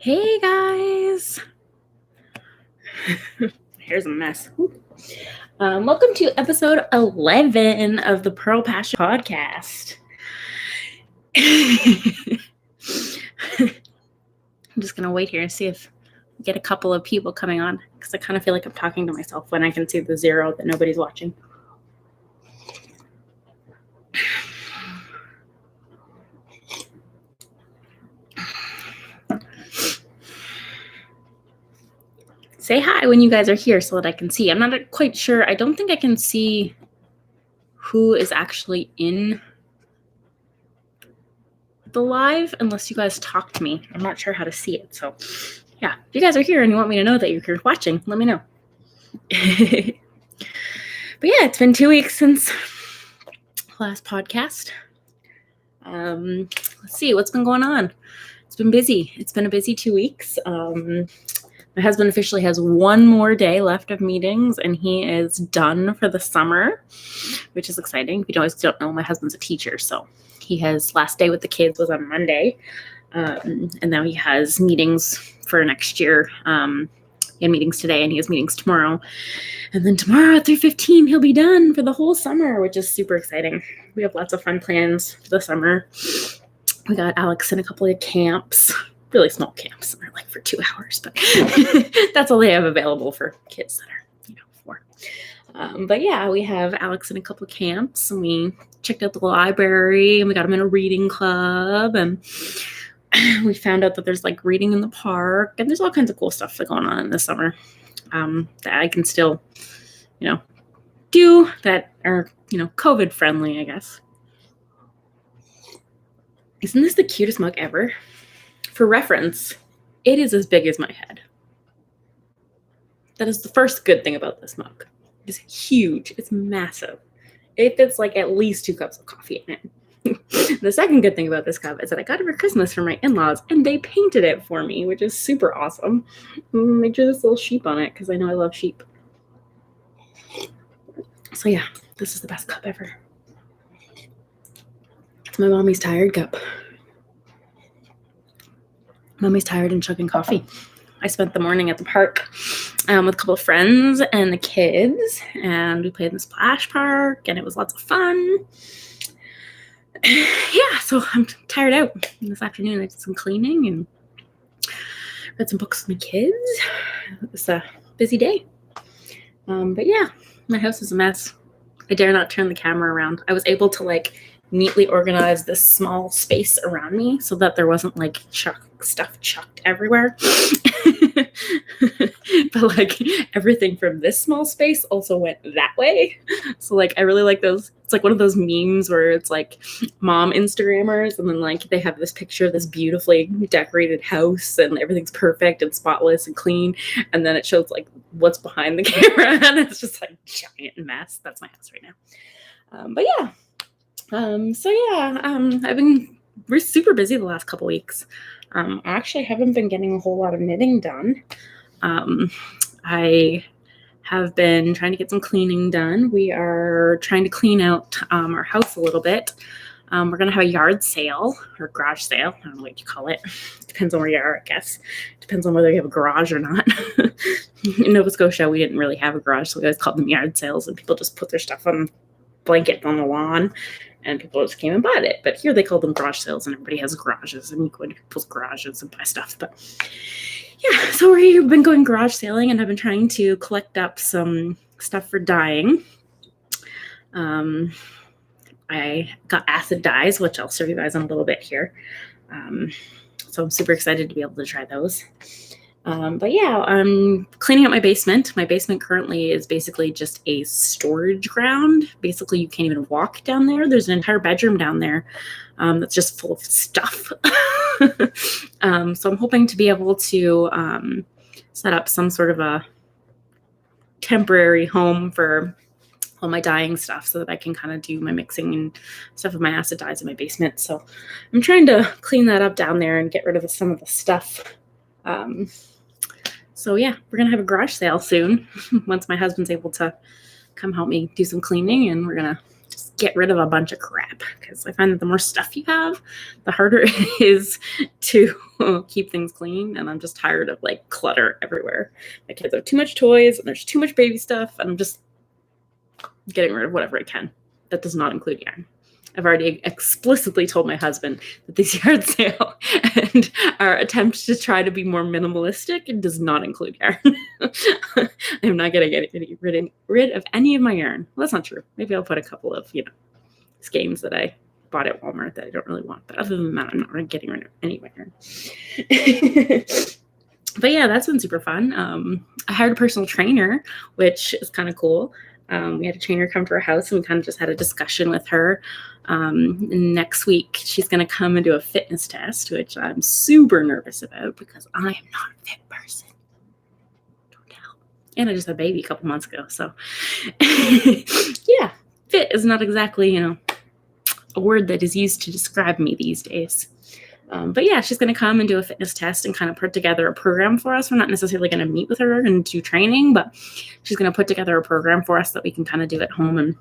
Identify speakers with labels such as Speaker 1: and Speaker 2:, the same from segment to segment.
Speaker 1: Hey guys, here's a mess. Welcome to episode 11 of the Purl Passion podcast. I'm just gonna wait here and see if we get a couple of people coming on because I kind of feel like I'm talking to myself when I can see the 0 that nobody's watching. Say hi when you guys are here so that I can see. I'm not quite sure. I don't think I can see who is actually in the live unless you guys talk to me. I'm not sure how to see it. So yeah, if you guys are here and you want me to know that you're here watching, let me know. But yeah, it's been 2 weeks since last podcast. Let's see what's been going on. It's been busy. It's been a busy 2 weeks. My husband officially has one more day left of meetings and he is done for the summer, which is exciting. If you guys don't know, my husband's a teacher, so his last day with the kids was on Monday. And now he has meetings for next year. He had meetings today and he has meetings tomorrow. And then tomorrow at 3:15, he'll be done for the whole summer, which is super exciting. We have lots of fun plans for the summer. We got Alex in a couple of camps. Really small camps, they're like for 2 hours, but that's all they have available for kids that are, 4. But yeah, we have Alex in a couple of camps, and we checked out the library, and we got him in a reading club, and we found out that there's like reading in the park, and there's all kinds of cool stuff going on in the summer that I can still, do that are, COVID friendly, I guess. Isn't this the cutest mug ever? For reference, it is as big as my head. That is the first good thing about this mug. It's huge. It's massive. It fits like at least 2 cups of coffee in it. The second good thing about this cup is that I got it for Christmas from my in-laws, and they painted it for me, which is super awesome. I drew this little sheep on it because I know I love sheep. So yeah, this is the best cup ever. It's my mommy's tired cup. Mommy's tired and chugging coffee. I spent the morning at the park with a couple of friends and the kids, and we played in the splash park, and it was lots of fun. Yeah, so I'm tired out. This afternoon I did some cleaning and read some books with my kids. It was a busy day. But yeah, my house is a mess. I dare not turn the camera around. I was able to neatly organize this small space around me so that there wasn't stuff chucked everywhere. But everything from this small space also went that way. So I really like those. It's like one of those memes where it's like mom Instagrammers and then they have this picture of this beautifully decorated house and everything's perfect and spotless and clean, and then it shows what's behind the camera and it's just giant mess. That's my house right now. But yeah. We're super busy the last couple weeks. I actually haven't been getting a whole lot of knitting done. I have been trying to get some cleaning done. We are trying to clean out our house a little bit. We're going to have a yard sale or garage sale. I don't know what you call it. Depends on where you are, I guess. Depends on whether you have a garage or not. In Nova Scotia, we didn't really have a garage, so we always called them yard sales, and people just put their stuff on blanket on the lawn and people just came and bought it. But here they call them garage sales, and everybody has garages and you go into people's garages and buy stuff. But yeah, so we've been going garage sailing, and I've been trying to collect up some stuff for dyeing. I got acid dyes, which I'll show you guys in a little bit here. So I'm super excited to be able to try those. But yeah, I'm cleaning out my basement. My basement currently is basically just a storage ground. Basically, you can't even walk down there. There's an entire bedroom down there that's just full of stuff. So I'm hoping to be able to set up some sort of a temporary home for all my dyeing stuff so that I can kind of do my mixing and stuff with my acid dyes in my basement. So I'm trying to clean that up down there and get rid of some of the stuff. So yeah, we're going to have a garage sale soon once my husband's able to come help me do some cleaning, and we're going to just get rid of a bunch of crap, because I find that the more stuff you have, the harder it is to keep things clean. And I'm just tired of like clutter everywhere. My kids have too much toys and there's too much baby stuff, and I'm just getting rid of whatever I can. That does not include yarn. I've already explicitly told my husband that this yard sale and our attempt to try to be more minimalistic does not include yarn. I'm not going to get rid of any of my yarn. Well, that's not true. Maybe I'll put a couple of, skeins that I bought at Walmart that I don't really want. But other than that, I'm not really getting rid of any of my yarn. But yeah, that's been super fun. I hired a personal trainer, which is kind of cool. We had a trainer come to our house, and we kind of just had a discussion with her. Next week, she's going to come and do a fitness test, which I'm super nervous about because I am not a fit person. Don't tell. And I just had a baby a couple months ago. So yeah, fit is not exactly, a word that is used to describe me these days. But yeah, she's going to come and do a fitness test and kind of put together a program for us. We're not necessarily going to meet with her and do training, but she's going to put together a program for us that we can kind of do at home and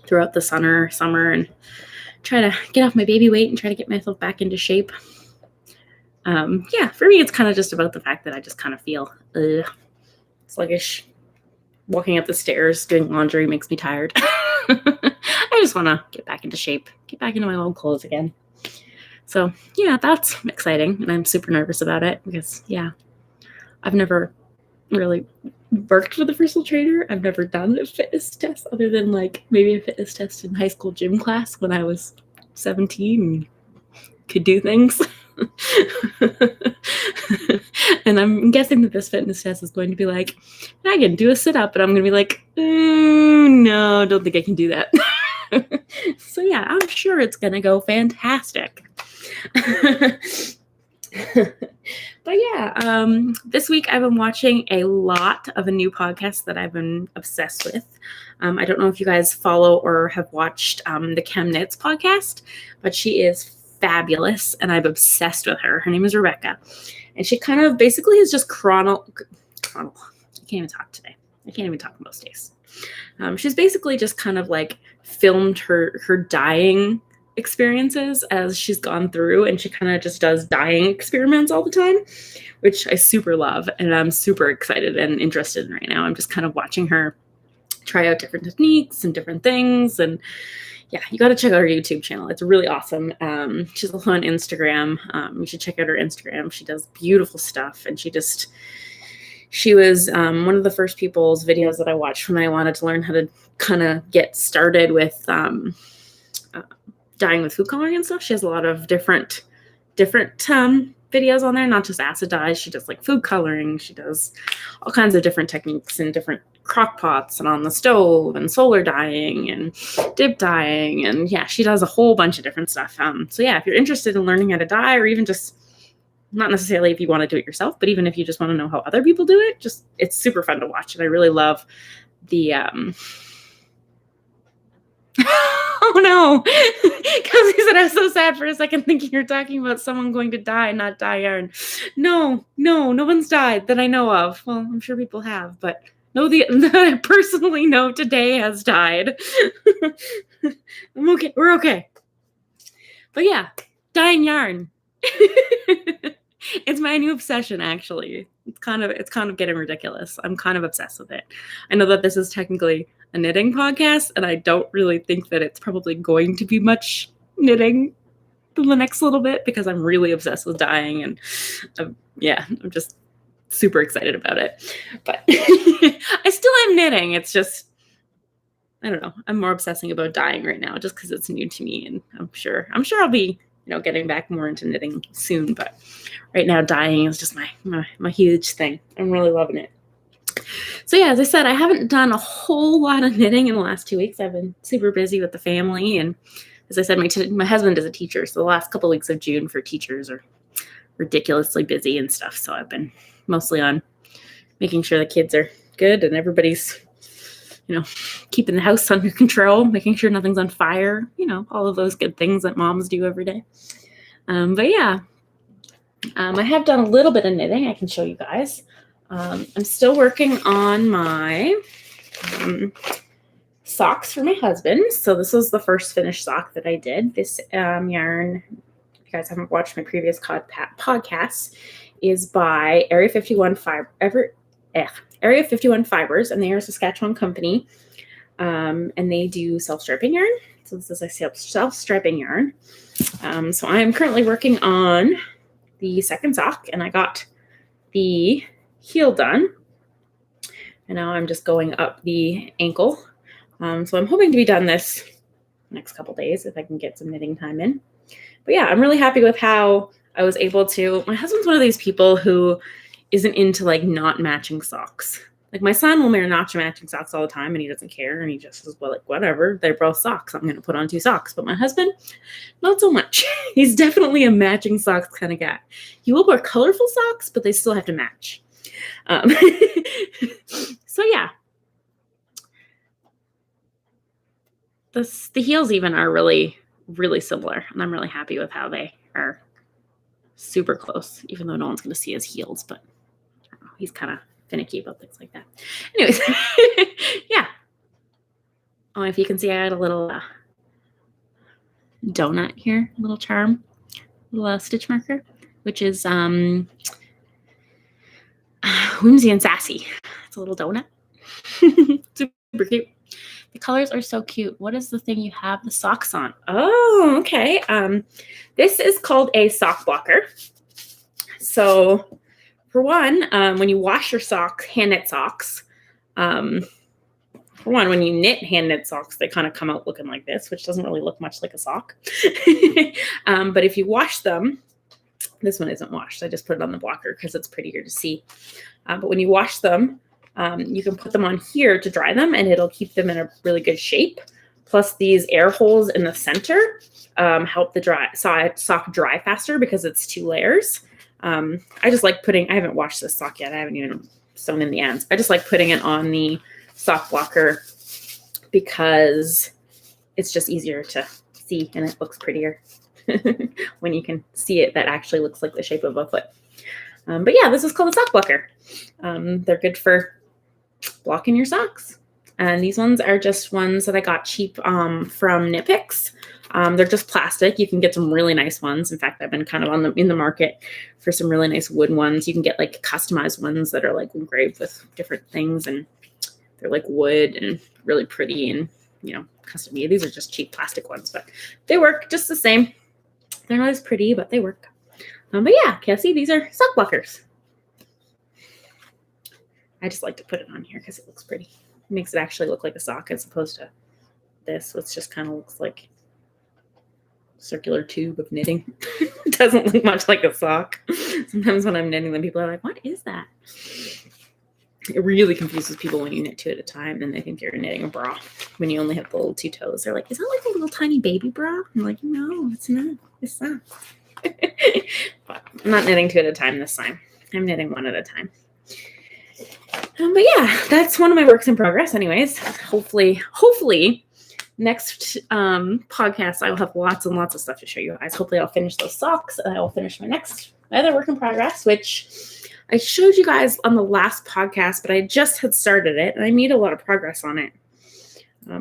Speaker 1: throughout the summer and try to get off my baby weight and try to get myself back into shape. Yeah, for me, it's kind of just about the fact that I just kind of feel sluggish. Walking up the stairs, doing laundry makes me tired. I just want to get back into shape, get back into my old clothes again. So yeah, that's exciting, and I'm super nervous about it because I've never really worked with a personal trainer. I've never done a fitness test other than like maybe a fitness test in high school gym class when I was 17 and could do things. And I'm guessing that this fitness test is going to be like, I can do a sit-up, and I'm going to be like, no, I don't think I can do that. So yeah, I'm sure it's going to go fantastic. But yeah, this week I've been watching a lot of a new podcast that I've been obsessed with. I don't know if you guys follow or have watched the Chem Knits podcast, but she is fabulous, and I'm obsessed with her. Her name is Rebecca, and she kind of basically is just I can't even talk today. I can't even talk most days. She's basically just kind of like filmed her dyeing experiences as she's gone through, and she kind of just does dyeing experiments all the time, which I super love, and I'm super excited and interested in right now. I'm just kind of watching her try out different techniques and different things, and yeah, you got to check out her YouTube channel. It's really awesome. She's also on Instagram. You should check out her Instagram. She does beautiful stuff, and she was one of the first people's videos that I watched when I wanted to learn how to kind of get started with dyeing with food coloring and stuff. She has a lot of different videos on there, not just acid dyes. She does like food coloring. She does all kinds of different techniques in different crock pots and on the stove and solar dyeing and dip dyeing. And yeah, she does a whole bunch of different stuff. So yeah, if you're interested in learning how to dye, or even just not necessarily if you want to do it yourself, but even if you just want to know how other people do it, it's super fun to watch. And I really love the, oh no, Kelsey said I was so sad for a second thinking you're talking about someone going to die, not dye yarn. No one's died that I know of. Well, I'm sure people have, but no, that I personally know today has died. I'm okay. We're okay. But yeah, dyeing yarn. It's my new obsession, actually. It's kind of getting ridiculous. I'm kind of obsessed with it. I know that this is technically a knitting podcast, and I don't really think that it's probably going to be much knitting for the next little bit because I'm really obsessed with dyeing, and I'm just super excited about it. But I still am knitting. It's just, I don't know. I'm more obsessing about dyeing right now just because it's new to me, and I'm sure I'll be getting back more into knitting soon. But right now, dyeing is just my huge thing. I'm really loving it. So yeah, as I said, I haven't done a whole lot of knitting in the last 2 weeks. I've been super busy with the family, and as I said, my husband is a teacher, so the last couple of weeks of June for teachers are ridiculously busy and stuff. So I've been mostly on making sure the kids are good and everybody's, keeping the house under control, making sure nothing's on fire, all of those good things that moms do every day. But yeah, I have done a little bit of knitting. I can show you guys. I'm still working on my socks for my husband. So this was the first finished sock that I did. This yarn, if you guys haven't watched my previous podcasts, is by Area 51 Fibers, and they are a Saskatchewan company, and they do self-striping yarn. So this is a self-striping yarn. So I am currently working on the second sock, and I got the heel done, and now I'm just going up the ankle. So I'm hoping to be done this next couple days if I can get some knitting time in. But yeah, I'm really happy with how I was able to. My husband's one of these people who isn't into like not matching socks. Like my son will wear not matching socks all the time and he doesn't care. And he just says, well, like, whatever, they're both socks. I'm going to put on 2 socks. But my husband, not so much. He's definitely a matching socks kind of guy. He will wear colorful socks, but they still have to match. So yeah. The heels even are really, really similar. And I'm really happy with how they are super close, even though no one's going to see his heels. But I don't know, he's kind of finicky about things like that. Anyways, yeah. Oh, if you can see, I had a little donut here, a little charm, little stitch marker, which is whimsy and sassy. It's a little donut. Super cute. The colors are so cute. What is the thing you have the socks on? Oh, okay. This is called a sock blocker. So for one, when you wash your socks, hand knit socks, for one, when you knit hand knit socks, they kind of come out looking like this, which doesn't really look much like a sock. But if you wash them, this one isn't washed. I just put it on the blocker because it's prettier to see. But when you wash them, you can put them on here to dry them and it'll keep them in a really good shape. Plus these air holes in the center help the sock dry faster because it's 2 layers. I just like I haven't washed this sock yet. I haven't even sewn in the ends. I just like putting it on the sock blocker because it's just easier to see and it looks prettier when you can see it. That actually looks like the shape of a foot. But yeah, this is called a sock blocker. They're good for blocking your socks. And these ones are just ones that I got cheap from Knit Picks. They're just plastic. You can get some really nice ones. In fact, I've been kind of in the market for some really nice wood ones. You can get like customized ones that are like engraved with different things and they're like wood and really pretty and, you know, custom made. These are just cheap plastic ones, but they work just the same. They're not as pretty, but they work. But yeah, Cassie, these are sock blockers. I just like to put it on here because it looks pretty. It makes it actually look like a sock as opposed to this, which just kind of looks like a circular tube of knitting. It doesn't look much like a sock. Sometimes when I'm knitting them, people are like, what is that? It really confuses people when you knit 2 at a time and they think you're knitting a bra when you only have the little 2 toes. They're like, is that like a little tiny baby bra? I'm like, no, it's not. It's not. But I'm not knitting 2 at a time this time. I'm knitting 1 at a time. But yeah, that's one of my works in progress anyways. Hopefully next podcast I will have lots and lots of stuff to show you guys. Hopefully I'll finish those socks and I will finish my other work in progress, which I showed you guys on the last podcast, but I just had started it and I made a lot of progress on it,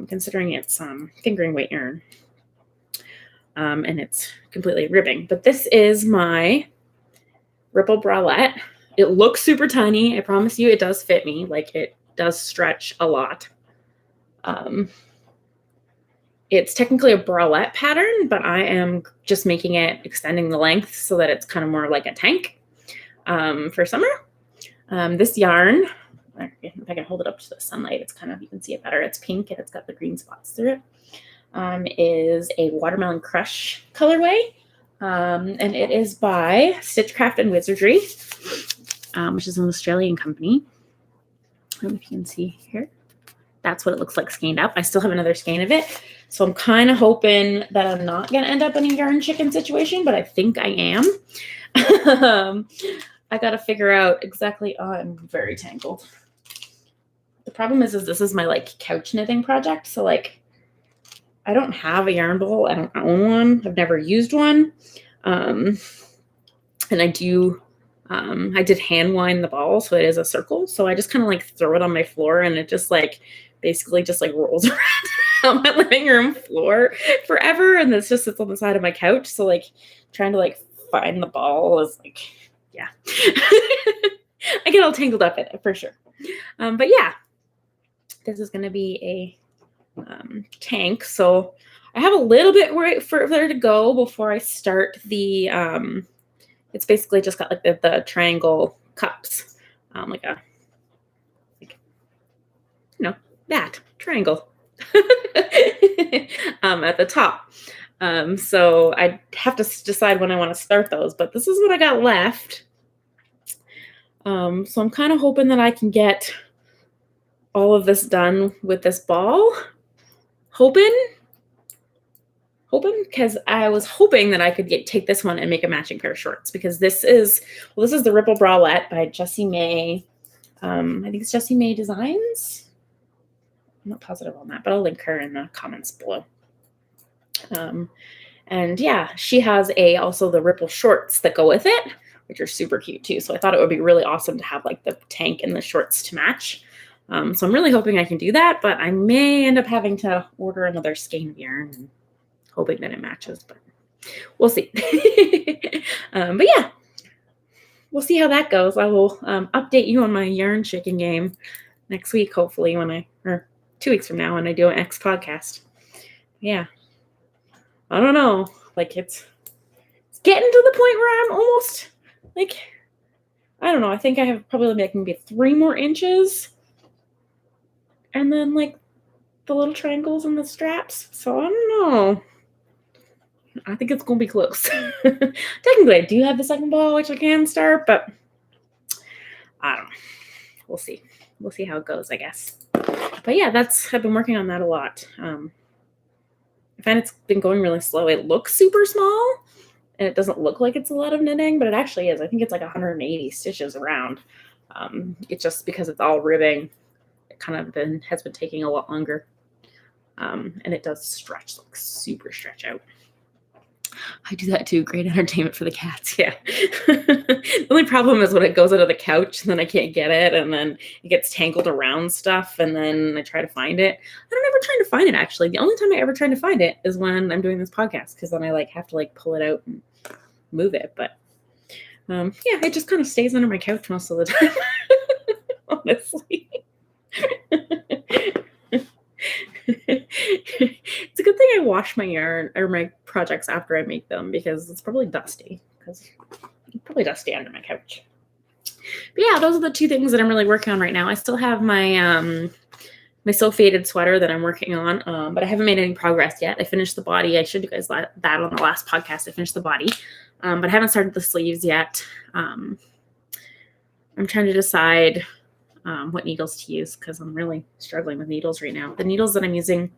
Speaker 1: considering it's fingering weight yarn and it's completely ribbing. But this is my ripple bralette. It looks super tiny. I promise you it does fit me. Like it does stretch a lot. It's technically a bralette pattern, but I am just making it, extending the length so that it's kind of more like a tank for summer. This yarn, if I can hold it up to the sunlight, it's kind of, you can see it better. It's pink and it's got the green spots through it. Is a Watermelon Crush colorway. And it is by Stitchcraft and Wizardry, which is an Australian company. I don't know if you can see here. That's what it looks like skeined up. I still have another skein of it. So I'm kind of hoping that I'm not going to end up in a yarn chicken situation, but I think I am. I got to figure out exactly. Oh, I'm very tangled. The problem is this is my like couch knitting project. So like, I don't have a yarn bowl. I don't own one. I've never used one. And I did hand wind the ball. So it is a circle. So I just kind of like throw it on my floor and it just like basically just like rolls around on my living room floor forever, and this just sits on the side of my couch. So like trying to like find the ball is like, yeah. I get all tangled up in it for sure. But yeah, this is going to be a tank. So I have a little bit further to go before I start the, it's basically just got like the triangle cups, like a, like, that triangle at the top. So I have to decide when I want to start those, but this is what I got left. So I'm kind of hoping that I can get all of this done with this ball. Hoping, because I was hoping that I could take this one and make a matching pair of shorts, because this is the Ripple Bralette by Jessie May. I think it's Jessie May Designs. I'm not positive on that, but I'll link her in the comments below. And yeah, she has also the Ripple shorts that go with it, which are super cute too. So I thought it would be really awesome to have like the tank and the shorts to match. So I'm really hoping I can do that, but I may end up having to order another skein of yarn and hoping that it matches, but we'll see. But yeah, we'll see how that goes. I will update you on my yarn shaking game next week, hopefully, or 2 weeks from now when I do an next podcast. Yeah. I don't know. Like it's getting to the point where I'm almost like, I don't know. I think I have probably like maybe 3 more inches. And then like the little triangles and the straps. So I don't know. I think it's going to be close. Technically, I do have the second ball, which I can start, but I don't know. We'll see. We'll see how it goes, I guess. But yeah, I've been working on that a lot. I find it's been going really slow. It looks super small, and it doesn't look like it's a lot of knitting, but it actually is. I think it's like 180 stitches around. It's just because it's all ribbing. It kind of has been taking a lot longer. And it does stretch, like super stretch out. I do that too. Great entertainment for the cats. Yeah. The only problem is when it goes out of the couch, and then I can't get it, and then it gets tangled around stuff, and then I try to find it. I don't ever try to find it, actually. The only time I ever try to find it is when I'm doing this podcast, because then I like have to like pull it out and move it. But yeah, it just kind of stays under my couch most of the time. Honestly. It's a good thing I wash my yarn or my projects after I make them, because it's probably dusty. Because it's probably dusty under my couch. But yeah, those are the 2 things that I'm really working on right now. I still have my my sulfated sweater that I'm working on, but I haven't made any progress yet. I finished the body. I showed you guys that on the last podcast. I finished the body, but I haven't started the sleeves yet. I'm trying to decide what needles to use, because I'm really struggling with needles right now. The needles that I'm using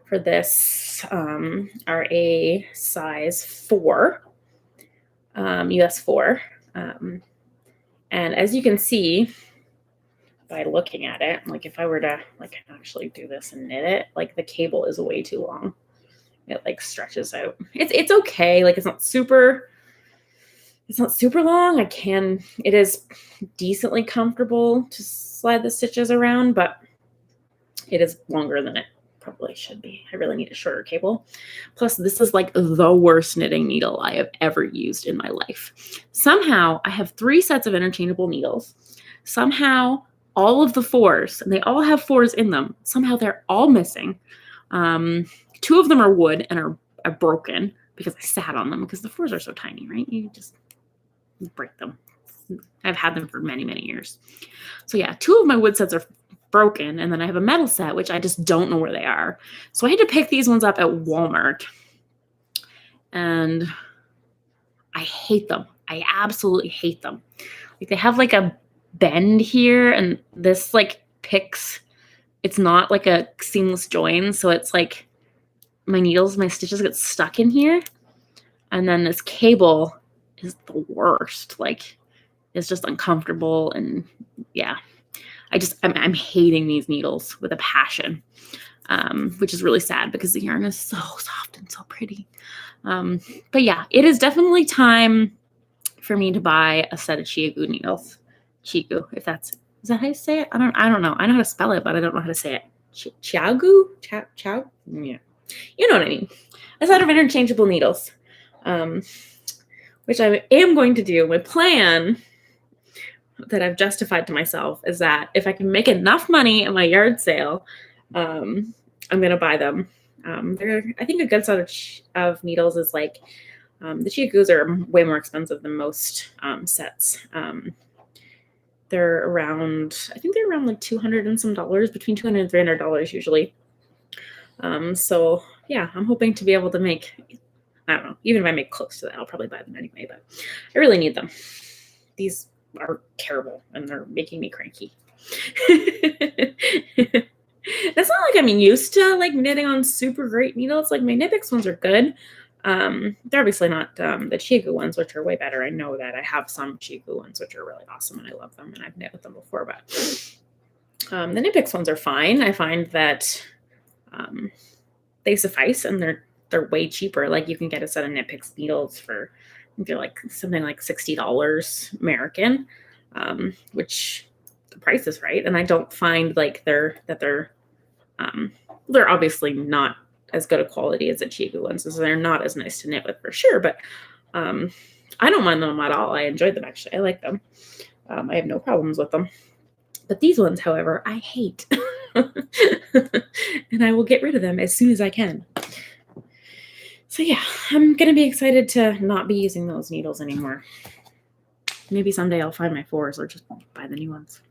Speaker 1: for this are a size 4, US 4. And as you can see by looking at it, like if I were to like actually do this and knit it, like the cable is way too long. It like stretches out. It's okay. Like it's not super long. It is decently comfortable to slide the stitches around, but it is longer than it probably should be. I really need a shorter cable. Plus, this is like the worst knitting needle I have ever used in my life. Somehow, I have 3 sets of interchangeable needles. Somehow, all of the 4s, and they all have 4s in them, somehow they're all missing. 2 of them are wood and are broken because I sat on them, because the 4s are so tiny, right? You just break them. I've had them for many, many years. So yeah, 2 of my wood sets are broken, and then I have a metal set, which I just don't know where they are. So I had to pick these ones up at Walmart, and I hate them. I absolutely hate them. Like they have like a bend here, and this like picks, it's not like a seamless join, so it's like my stitches get stuck in here, and then this cable is the worst. Like it's just uncomfortable, and yeah, I'm hating these needles with a passion, which is really sad because the yarn is so soft and so pretty. But yeah, it is definitely time for me to buy a set of Chia Goo needles. Chigu, if that's Is that how you say it? I don't know. I know how to spell it, but I don't know how to say it. Chiagu? Chow? Yeah. You know what I mean. A set of interchangeable needles, which I am going to do. My plan that I've justified to myself is that if I can make enough money at my yard sale, I'm going to buy them. I think a good set of needles is like, the Chiagus are way more expensive than most sets. They're around, I think they're around like $200 and some dollars, between $200 and $300 usually. So yeah, I'm hoping to be able to make, I don't know, even if I make close to that, I'll probably buy them anyway, but I really need them. These are terrible and they're making me cranky. It's not like I'm used to like knitting on super great needles. Like my Knitpicks ones are good. They're obviously not the Chiagu ones, which are way better. I know that. I have some Chiagu ones, which are really awesome, and I love them, and I've knit with them before. But the Knitpicks ones are fine. I find that they suffice, and they're way cheaper. Like you can get a set of Knitpicks needles for I feel like something like $60 American, which the price is right. And I don't find like they're obviously not as good a quality as the Chiagu ones, so they're not as nice to knit with for sure. But I don't mind them at all. I enjoyed them actually. I like them. I have no problems with them. But these ones, however, I hate. And I will get rid of them as soon as I can. So yeah, I'm going to be excited to not be using those needles anymore. Maybe someday I'll find my 4s or just buy the new ones.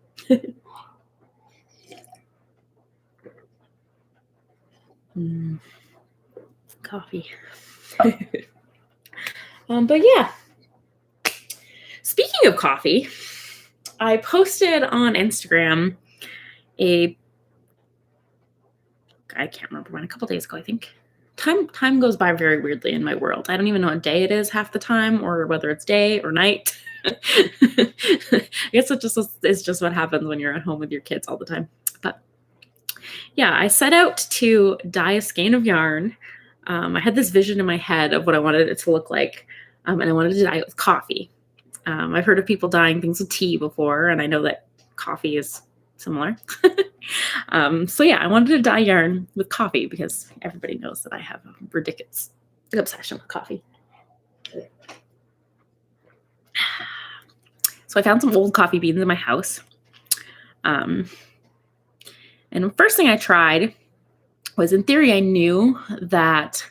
Speaker 1: Coffee. But yeah, speaking of coffee, I posted on Instagram I can't remember when, a couple days ago, I think. Time goes by very weirdly in my world. I don't even know what day it is half the time, or whether it's day or night. I guess it's just what happens when you're at home with your kids all the time. But yeah, I set out to dye a skein of yarn. I had this vision in my head of what I wanted it to look like, and I wanted to dye it with coffee. I've heard of people dyeing things with tea before, and I know that coffee is similar. So yeah, I wanted to dye yarn with coffee because everybody knows that I have a ridiculous obsession with coffee. So I found some old coffee beans in my house. And the first thing I tried was, in theory, I knew that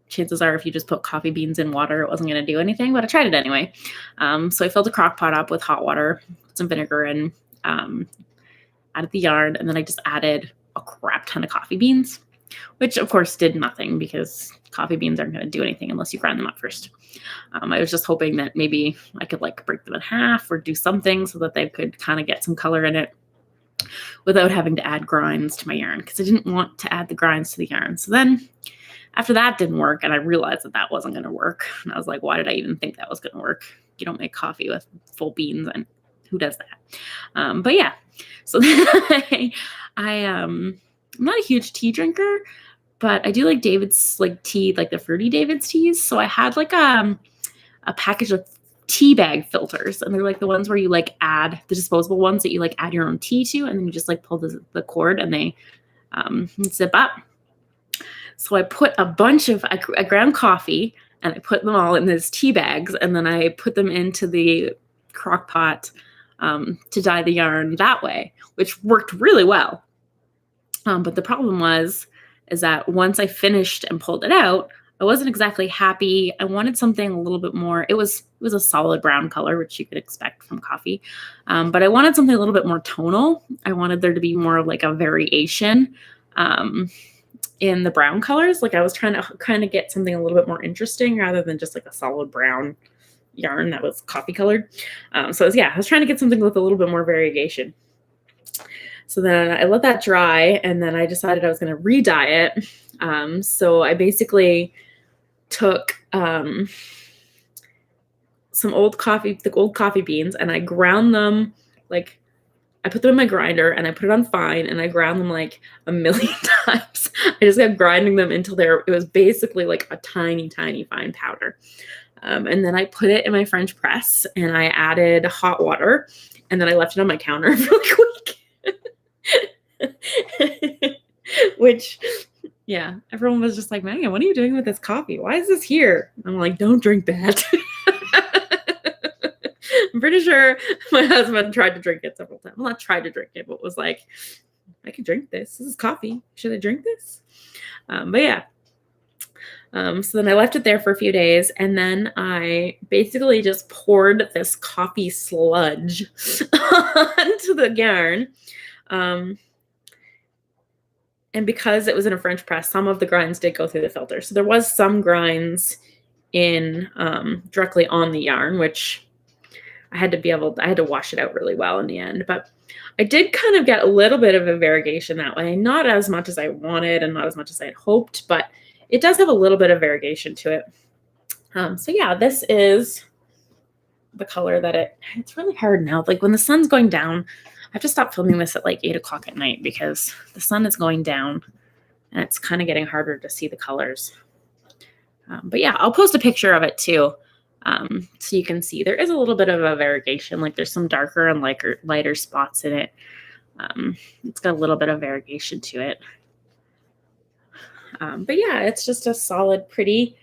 Speaker 1: chances are if you just put coffee beans in water, it wasn't going to do anything, but I tried it anyway. So I filled a crock pot up with hot water, put some vinegar in, added the yarn, and then I just added a crap ton of coffee beans, which of course did nothing because coffee beans aren't going to do anything unless you grind them up first. I was just hoping that maybe I could like break them in half or do something so that they could kind of get some color in it without having to add grinds to my yarn, because I didn't want to add the grinds to the yarn. So then after that didn't work, and I realized that that wasn't going to work, and I was like, why did I even think that was going to work? You don't make coffee with full beans, and who does that? But yeah, so I'm not a huge tea drinker, but I do like David's like tea, like the fruity David's teas. So I had like a package of tea bag filters, and they're like the ones where you like add the disposable ones that you like add your own tea to, and then you just like pull the cord and they zip up. So I put a bunch of, I ground coffee and I put them all in these tea bags, and then I put them into the crock pot to dye the yarn that way, which worked really well. But the problem is that once I finished and pulled it out, I wasn't exactly happy. I wanted something a little bit more. It was a solid brown color, which you could expect from coffee. But I wanted something a little bit more tonal. I wanted there to be more of like a variation in the brown colors. Like I was trying to kind of get something a little bit more interesting rather than just like a solid brown yarn that was coffee colored. I was trying to get something with a little bit more variation. So then I let that dry, and then I decided I was going to re-dye it. So I basically took some old coffee beans, and I ground them, like I put them in my grinder and I put it on fine, and I ground them like a million times. I just kept grinding them until it was basically like a tiny, tiny fine powder. And then I put it in my French press, and I added hot water, And then I left it on my counter real quick. Which, yeah, everyone was just like, Megan, what are you doing with this coffee? Why is this here? I'm like, don't drink that. I'm pretty sure my husband tried to drink it several times. Well, not tried to drink it, but was like, I could drink this. This is coffee. Should I drink this? But yeah. So then I left it there for a few days, and then I basically just poured this coffee sludge onto the yarn. And because it was in a French press, some of the grinds did go through the filter. So there was some grinds in directly on the yarn, which I had to wash it out really well in the end. But I did kind of get a little bit of a variegation that way. Not as much as I wanted and not as much as I had hoped, but it does have a little bit of variegation to it. So yeah, this is the color that it's really hard now. Like when the sun's going down, I have to stop filming this at like 8 o'clock at night because the sun is going down and it's kind of getting harder to see the colors. But yeah, I'll post a picture of it too. So you can see there is a little bit of a variegation. Like there's some darker and lighter spots in it. It's got a little bit of variegation to it. But yeah, it's just a solid, pretty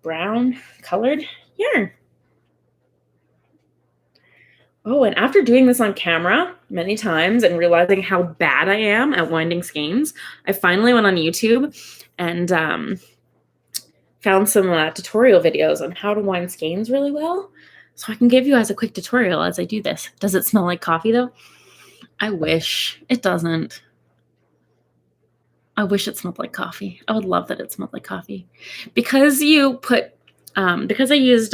Speaker 1: brown colored yarn. Oh, and after doing this on camera many times and realizing how bad I am at winding skeins, I finally went on YouTube and found some tutorial videos on how to wind skeins really well. So I can give you guys a quick tutorial as I do this. Does it smell like coffee though? I wish. It doesn't. I wish it smelled like coffee. I would love that it smelled like coffee. Because you put, because I used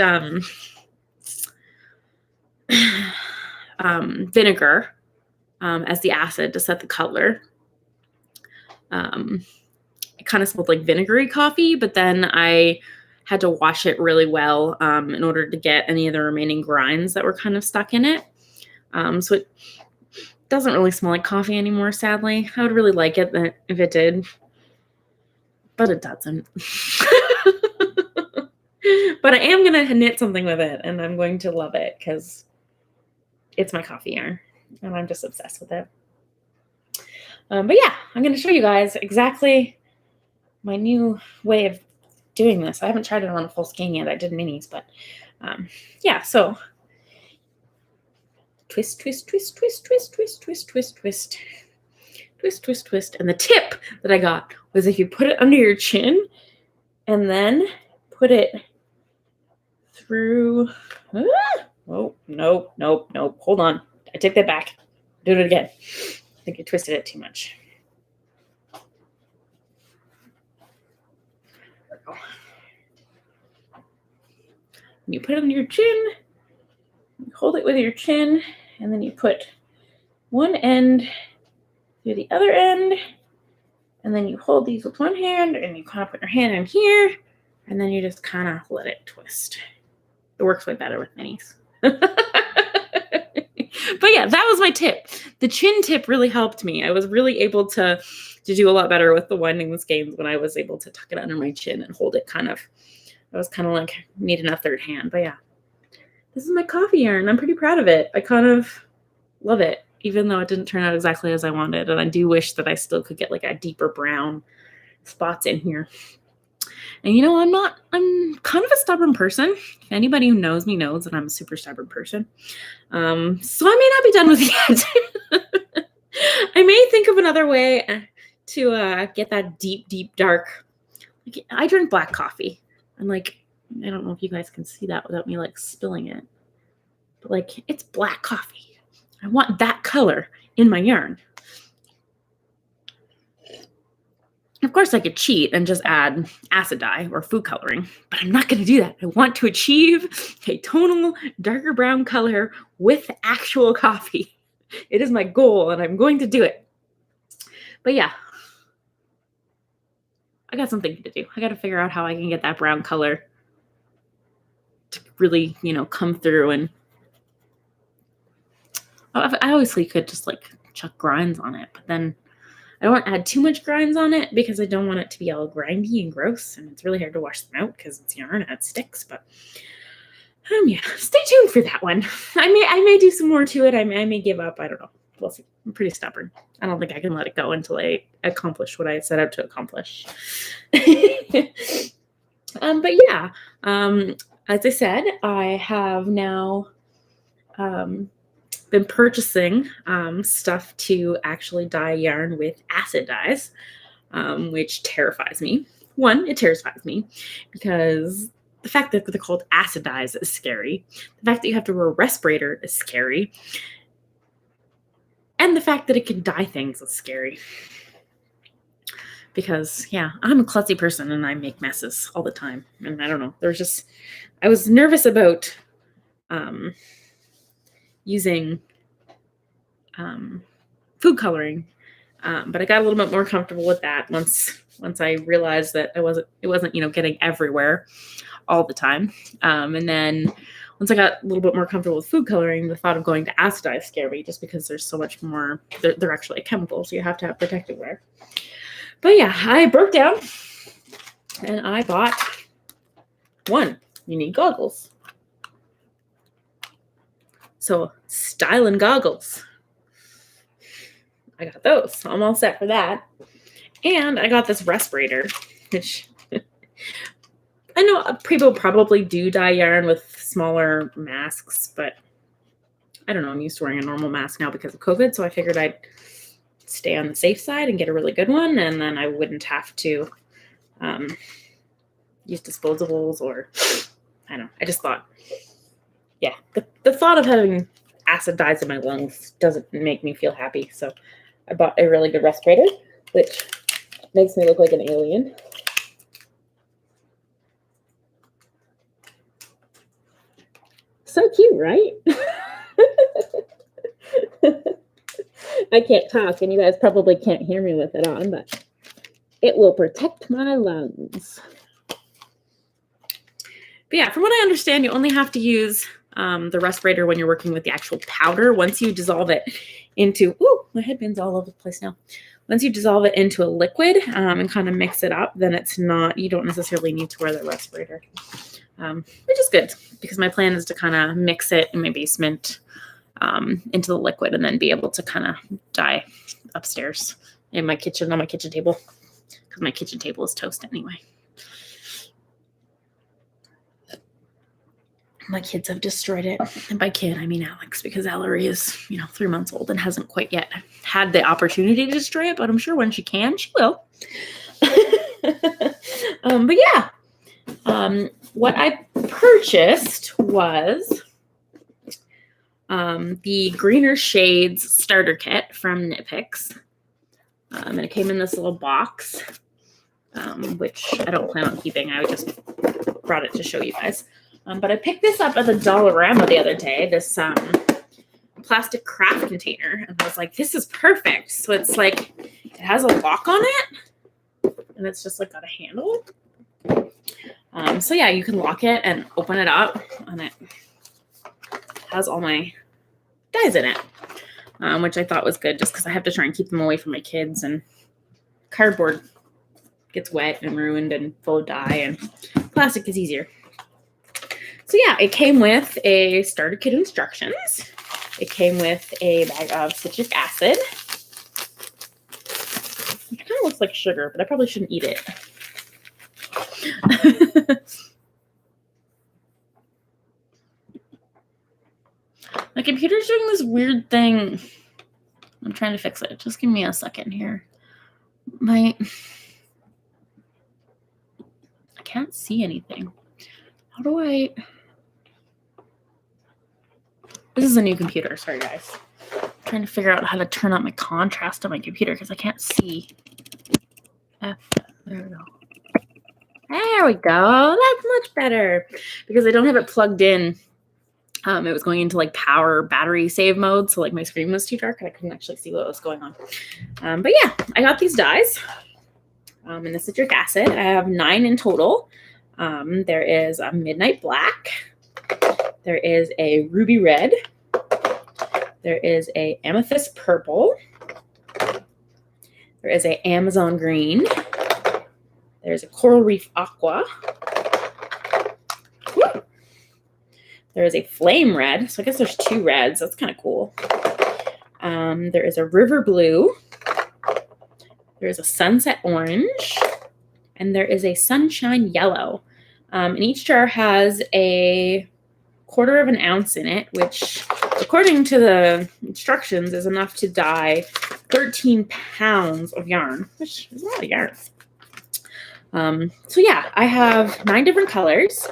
Speaker 1: vinegar as the acid to set the color. It kind of smelled like vinegary coffee, but then I had to wash it really well in order to get any of the remaining grinds that were kind of stuck in it. So it doesn't really smell like coffee anymore, sadly. I would really like it if it did, but it doesn't. But I am going to knit something with it, and I'm going to love it because it's my coffee yarn, and I'm just obsessed with it. But yeah, I'm going to show you guys exactly my new way of doing this. I haven't tried it on a full skein yet. I did minis, but yeah, so twist, twist, twist, twist, twist, twist, twist, twist, twist, twist, twist, twist. And the tip that I got was if you put it under your chin and then put it through. Oh, nope, nope, nope. Hold on. I take that back. Do it again. I think I twisted it too much. There we go. You put it under your chin. You hold it with your chin, and then you put one end through the other end, and then you hold these with one hand, and you kind of put your hand in here, and then you just kind of let it twist. It works way better with minis. But yeah, that was my tip. The chin tip really helped me. I was really able to do a lot better with the winding the skeins when I was able to tuck it under my chin and hold it kind of. I was kind of like needing a third hand. But yeah, this is my coffee yarn. I'm pretty proud of it. I kind of love it, even though it didn't turn out exactly as I wanted. And I do wish that I still could get like a deeper brown spots in here. And you know, I'm kind of a stubborn person. Anybody who knows me knows that I'm a super stubborn person. So I may not be done with it yet. I may think of another way to get that deep, deep, dark. Like, I drink black coffee. And like, I don't know if you guys can see that without me like spilling it. But like, it's black coffee. I want that color in my yarn. Of course, I could cheat and just add acid dye or food coloring, but I'm not going to do that. I want to achieve a tonal, darker brown color with actual coffee. It is my goal, and I'm going to do it. But yeah, I got some thinking to do. I got to figure out how I can get that brown color to really, you know, come through. And I obviously could just like chuck grinds on it, but then I don't want to add too much grinds on it because I don't want it to be all grindy and gross, and it's really hard to wash them out because it's yarn and it sticks. But Yeah, stay tuned for that one. I may do some more to it. I may give up. I don't know. We'll see. I'm pretty stubborn. I don't think I can let it go until I accomplish what I set out to accomplish. But yeah, as I said, I have now been purchasing stuff to actually dye yarn with acid dyes, which terrifies me. One, it terrifies me because the fact that they're called acid dyes is scary. The fact that you have to wear a respirator is scary. And the fact that it can dye things is scary. Because, yeah, I'm a klutzy person and I make messes all the time. And I don't know, I was nervous about using food coloring, but I got a little bit more comfortable with that once I realized that it wasn't getting everywhere all the time. And then once I got a little bit more comfortable with food coloring, the thought of going to acid dye scared me, just because there's so much more. They're actually a chemical, so you have to have protective wear. But yeah, I broke down and I bought one. You need goggles. So styling goggles. I got those. I'm all set for that. And I got this respirator, which I know people probably do dye yarn with smaller masks, but I don't know. I'm used to wearing a normal mask now because of COVID, so I figured I'd stay on the safe side and get a really good one, and then I wouldn't have to use disposables or, I don't know. I just thought, yeah, the thought of having acid dyes in my lungs doesn't make me feel happy, so I bought a really good respirator, which makes me look like an alien. So cute, right? I can't talk, and you guys probably can't hear me with it on, but it will protect my lungs. But yeah, from what I understand, you only have to use the respirator when you're working with the actual powder. Once you dissolve it into, my headband's all over the place now. Once you dissolve it into a liquid and kind of mix it up, then you don't necessarily need to wear the respirator, which is good, because my plan is to kind of mix it in my basement into the liquid and then be able to kind of dye upstairs in my kitchen, on my kitchen table, because my kitchen table is toast anyway. My kids have destroyed it. And by kid, I mean Alex, because Ellery is, 3 months old and hasn't quite yet had the opportunity to destroy it, but I'm sure when she can, she will. But yeah, what I purchased was the Greener Shades starter kit from Knit Picks. And it came in this little box, which I don't plan on keeping. I just brought it to show you guys. But I picked this up at the Dollarama the other day, this plastic craft container. And I was like, this is perfect. So it's like, it has a lock on it. And it's just like got a handle. So yeah, you can lock it and open it up. And it has all my dyes in it, which I thought was good, just because I have to try and keep them away from my kids. And cardboard gets wet and ruined and full of dye, and plastic is easier. So yeah, it came with a starter kit instructions. It came with a bag of citric acid. It kind of looks like sugar, but I probably shouldn't eat it. My computer's doing this weird thing. I'm trying to fix it. Just give me a second here. I can't see anything. How do I... This is a new computer. Sorry, guys. I'm trying to figure out how to turn up my contrast on my computer because I can't see. There we go. There we go. That's much better. Because I don't have it plugged in. It was going into like power battery save mode. So like my screen was too dark and I couldn't actually see what was going on. But yeah, I got these dyes. And the citric acid. I have 9 in total. There is a midnight black. There is a ruby red. There is a amethyst purple. There is a Amazon green. There's a coral reef aqua. There is a flame red. So I guess there's 2 reds. That's kind of cool. There is a river blue. There is a sunset orange. And there is a sunshine yellow. And each jar has a 1/4 of an ounce in it, which, according to the instructions, is enough to dye 13 pounds of yarn, which is a lot of yarn. So yeah, I have 9 different colors.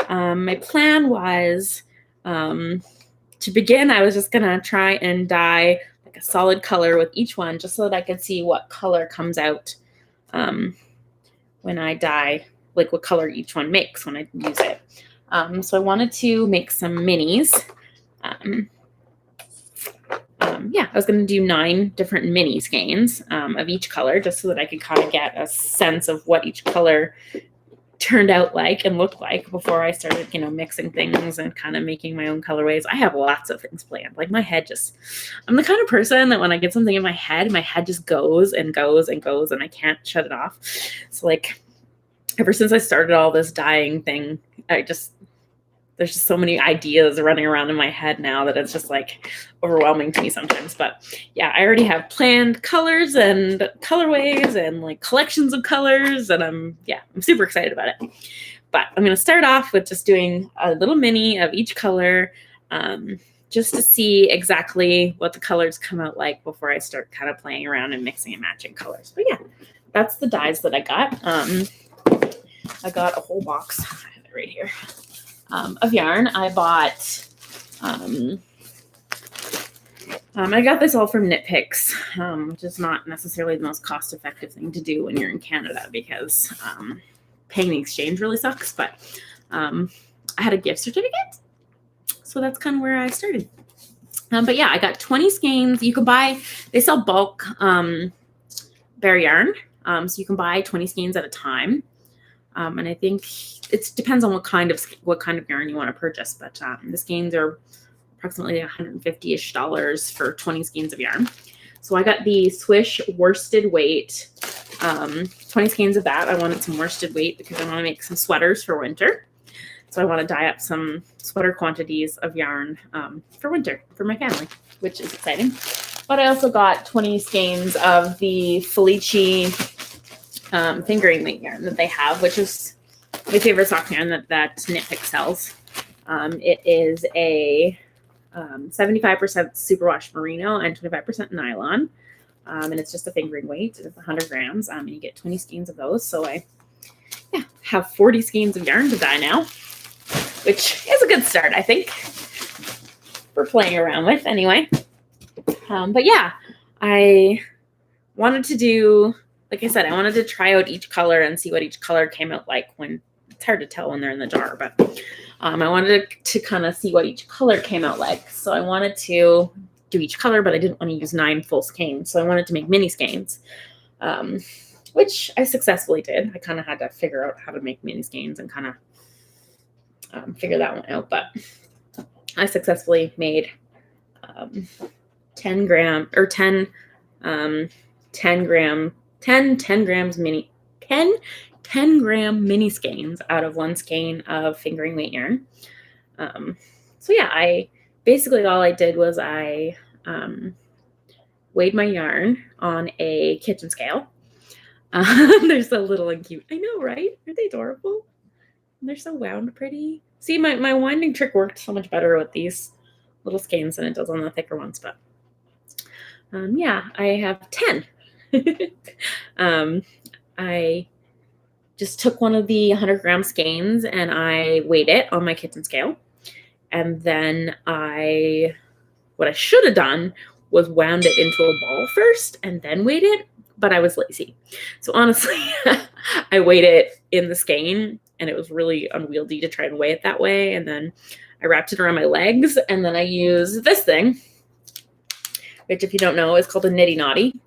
Speaker 1: My plan was, to begin, I was just gonna try and dye like a solid color with each one, just so that I could see what color comes out when I dye, like what color each one makes when I use it. So I wanted to make some minis. Yeah, I was going to do 9 different mini skeins of each color, just so that I could kind of get a sense of what each color turned out like and looked like before I started, mixing things and kind of making my own colorways. I have lots of things planned. Like, my head I'm the kind of person that when I get something in my head just goes and goes and goes, and I can't shut it off. So, like, ever since I started all this dyeing thing, there's just so many ideas running around in my head now that it's just like overwhelming to me sometimes. But yeah, I already have planned colors and colorways and like collections of colors, and I'm super excited about it. But I'm going to start off with just doing a little mini of each color, just to see exactly what the colors come out like before I start kind of playing around and mixing and matching colors. But yeah, that's the dyes that I got. I got a whole box. I have it right here. Of yarn. I bought, I got this all from Knit Picks, which is not necessarily the most cost-effective thing to do when you're in Canada, because paying the exchange really sucks. But I had a gift certificate, so that's kind of where I started. But yeah, I got 20 skeins. You can buy, they sell bulk bare yarn, so you can buy 20 skeins at a time. And I think it depends on what kind of yarn you want to purchase, but the skeins are approximately $150-ish for 20 skeins of yarn. So I got the Swish worsted weight, 20 skeins of that. I wanted some worsted weight because I want to make some sweaters for winter. So I want to dye up some sweater quantities of yarn for winter for my family, which is exciting. But I also got 20 skeins of the Felici fingering weight yarn that they have, which is my favorite sock yarn that Knit Pick sells. It is a 75% superwash merino and 25% nylon, and it's just a fingering weight. It's 100 grams, and you get 20 skeins of those. So I have 40 skeins of yarn to dye now, which is a good start, I think, for playing around with anyway. But yeah, I wanted to do, like I said, I wanted to try out each color and see what each color came out like when, it's hard to tell when they're in the jar, but I wanted to kind of see what each color came out like. So I wanted to do each color, but I didn't want to use 9 full skeins. So I wanted to make mini skeins, which I successfully did. I kind of had to figure out how to make mini skeins and kind of figure that one out. But I successfully made 10 grams mini skeins out of 1 skein of fingering weight yarn. So yeah, all I did was I weighed my yarn on a kitchen scale. They're so little and cute. I know, right? Aren't they adorable? And they're so wound pretty. See, my winding trick worked so much better with these little skeins than it does on the thicker ones. But yeah, I have 10. I just took one of the 100-gram skeins and I weighed it on my kitchen scale. And then what I should have done was wound it into a ball first and then weighed it, but I was lazy. So honestly, I weighed it in the skein and it was really unwieldy to try and weigh it that way. And then I wrapped it around my legs, and then I used this thing, which, if you don't know, is called a Nitty Notty.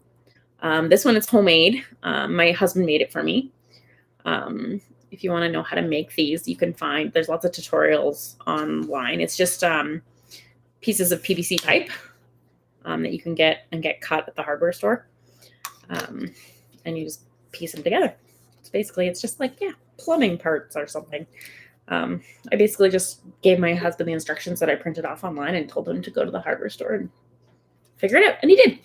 Speaker 1: This one is homemade. My husband made it for me. If you want to know how to make these, you can find, there's lots of tutorials online. It's just pieces of PVC pipe that you can get cut at the hardware store. And you just piece them together. It's just like, plumbing parts or something. I basically just gave my husband the instructions that I printed off online and told him to go to the hardware store and figure it out. And he did.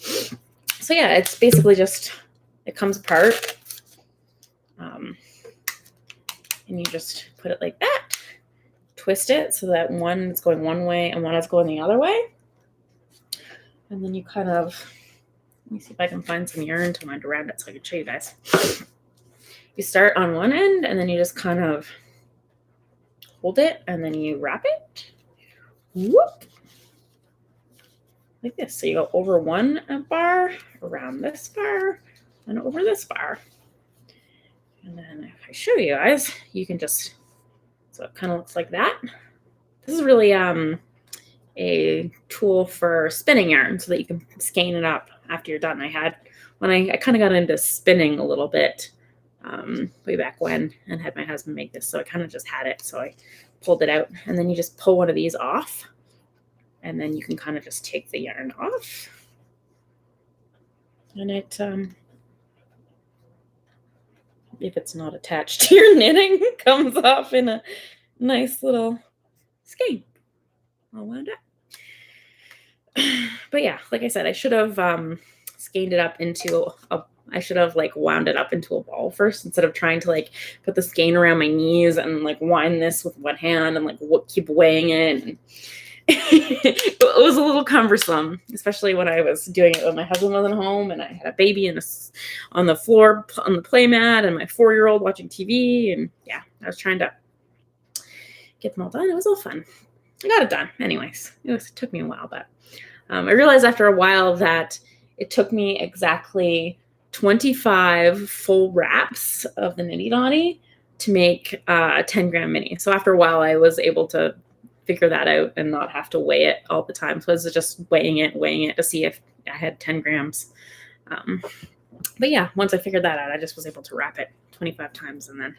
Speaker 1: So yeah, it's basically just, it comes apart. And you just put it like that. Twist it so that one is going one way and one is going the other way. And then you kind of, let me see if I can find some yarn to wind around it so I can show you guys. You start on one end and then you just kind of hold it and then you wrap it. Whoop. Like this. So you go over one bar, around this bar, and over this bar. And then if I show you guys, you can just, so it kind of looks like that. This is really a tool for spinning yarn so that you can skein it up after you're done. When I kind of got into spinning a little bit way back when and had my husband make this. So I kind of just had it. So I pulled it out and then you just pull one of these off and then you can kind of just take the yarn off. And it, if it's not attached to your knitting, comes off in a nice little skein. All wound up. But yeah, like I said, I should have skeined it up into I should have like wound it up into a ball first instead of trying to like put the skein around my knees and like wind this with one hand and like keep weighing it. And it was a little cumbersome, especially when I was doing it when my husband wasn't home and I had a baby on the floor on the play mat and my 4-year-old watching TV. And yeah, I was trying to get them all done. It was all fun. I got it done. Anyways, it took me a while, but I realized after a while that it took me exactly 25 full wraps of the Nitty Dotty to make a 10-gram mini. So after a while, I was able to figure that out and not have to weigh it all the time. So I was just weighing it to see if I had 10 grams. But yeah, once I figured that out, I just was able to wrap it 25 times and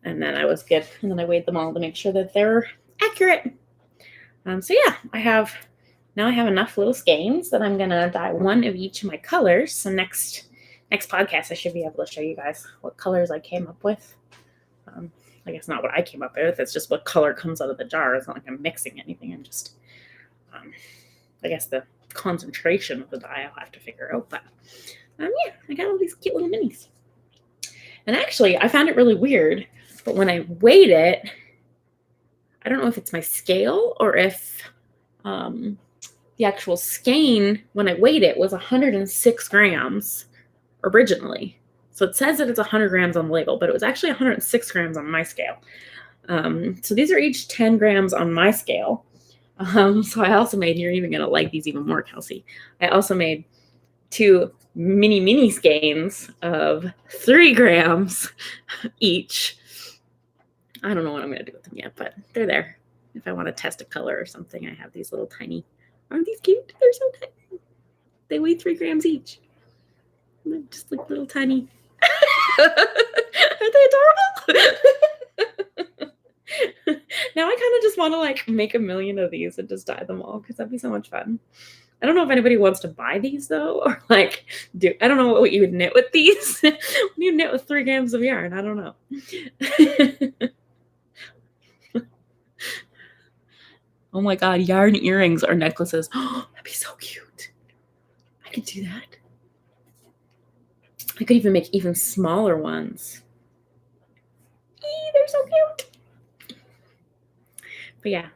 Speaker 1: then I was good. And then I weighed them all to make sure that they're accurate. So yeah, I have enough little skeins that I'm gonna dye one of each of my colors. So next podcast, I should be able to show you guys what colors I came up with. I guess not what I came up with. It's just what color comes out of the jar. It's not like I'm mixing anything. I'm just, I guess the concentration of the dye I'll have to figure out. But yeah, I got all these cute little minis. And actually, I found it really weird. But when I weighed it, I don't know if it's my scale or if the actual skein, when I weighed it, was 106 grams originally. So it says that it's 100 grams on the label, but it was actually 106 grams on my scale. So these are each 10 grams on my scale. So I also made, you're even going to like these even more, Kelsey. I also made 2 mini skeins of 3 grams each. I don't know what I'm going to do with them yet, but they're there. If I want to test a color or something, I have these little tiny, aren't these cute? They're so tiny. They weigh 3 grams each. They're just like little tiny. Aren't they adorable? Now I kind of just want to like make a million of these and just dye them all because that'd be so much fun. I don't know if anybody wants to buy these though, or like I don't know what you would knit with these. What do you knit with 3 grams of yarn? I don't know. Oh my God, yarn earrings or necklaces. Oh, that'd be so cute. I could do that. I could even make even smaller ones. They're so cute. But yeah,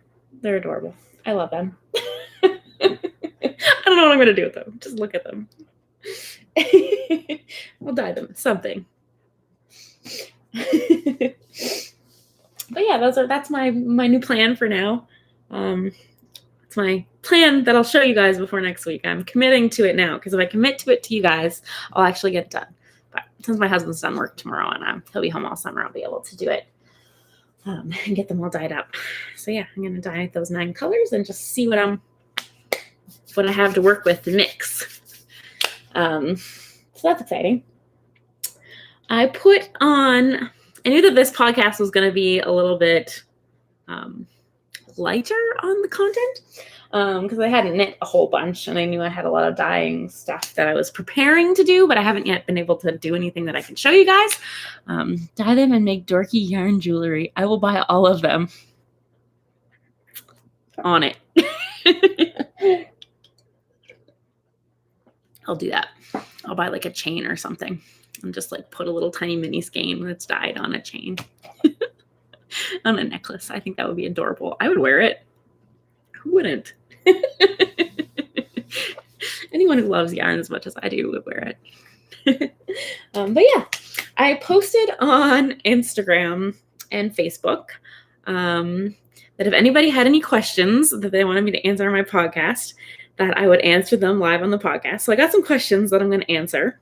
Speaker 1: they're adorable. I love them. I don't know what I'm going to do with them. Just look at them. We'll dye them. Something. But yeah, that's my new plan for now. It's my plan that I'll show you guys before next week. I'm committing to it now because if I commit to it to you guys, I'll actually get it done. But since my husband's done work tomorrow and he'll be home all summer, I'll be able to do it and get them all dyed up. So yeah, I'm gonna dye those 9 colors and just see what I have to work with to mix. So that's exciting. I knew that this podcast was going to be a little bit lighter on the content because I hadn't knit a whole bunch and I knew I had a lot of dyeing stuff that I was preparing to do, but I haven't yet been able to do anything that I can show you guys. Dye them and make dorky yarn jewelry. I will buy all of them. On it. I'll do that. I'll buy like a chain or something and just like put a little tiny mini skein that's dyed on a chain. On a necklace. I think that would be adorable. I would wear it. Who wouldn't? Anyone who loves yarn as much as I do would wear it. But yeah, I posted on Instagram and Facebook that if anybody had any questions that they wanted me to answer on my podcast, that I would answer them live on the podcast. So I got some questions that I'm going to answer.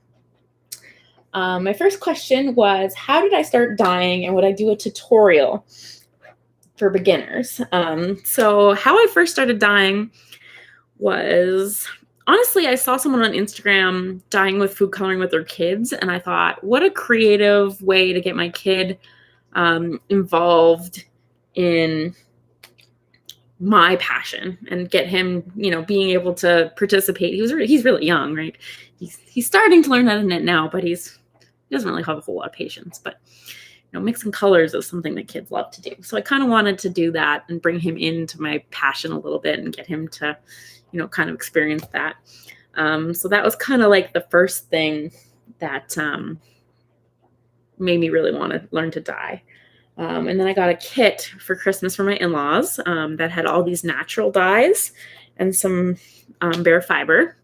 Speaker 1: My first question was, how did I start dyeing and would I do a tutorial for beginners? So how I first started dyeing was, honestly, I saw someone on Instagram dyeing with food coloring with their kids, and I thought, what a creative way to get my kid involved in my passion and get him, being able to participate. He's really young, right? He's starting to learn how to knit now, but he doesn't really have a whole lot of patience. But mixing colors is something that kids love to do. So I kind of wanted to do that and bring him into my passion a little bit and get him to, kind of experience that. So that was kind of like the first thing that made me really want to learn to dye. And then I got a kit for Christmas for my in-laws that had all these natural dyes and some bare fiber.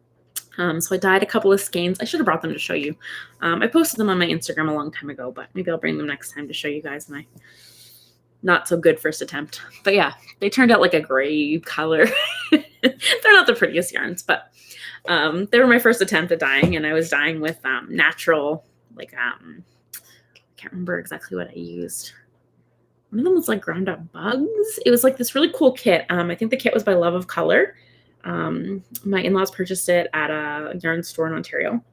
Speaker 1: So I dyed a couple of skeins. I should have brought them to show you. I posted them on my Instagram a long time ago, but maybe I'll bring them next time to show you guys my not so good first attempt. But yeah, they turned out like a gray color. They're not the prettiest yarns, but they were my first attempt at dyeing, and I was dyeing with natural, I can't remember exactly what I used. One of them was like ground up bugs. It was like this really cool kit. I think the kit was by Love of Color. My in-laws purchased it at a yarn store in Ontario.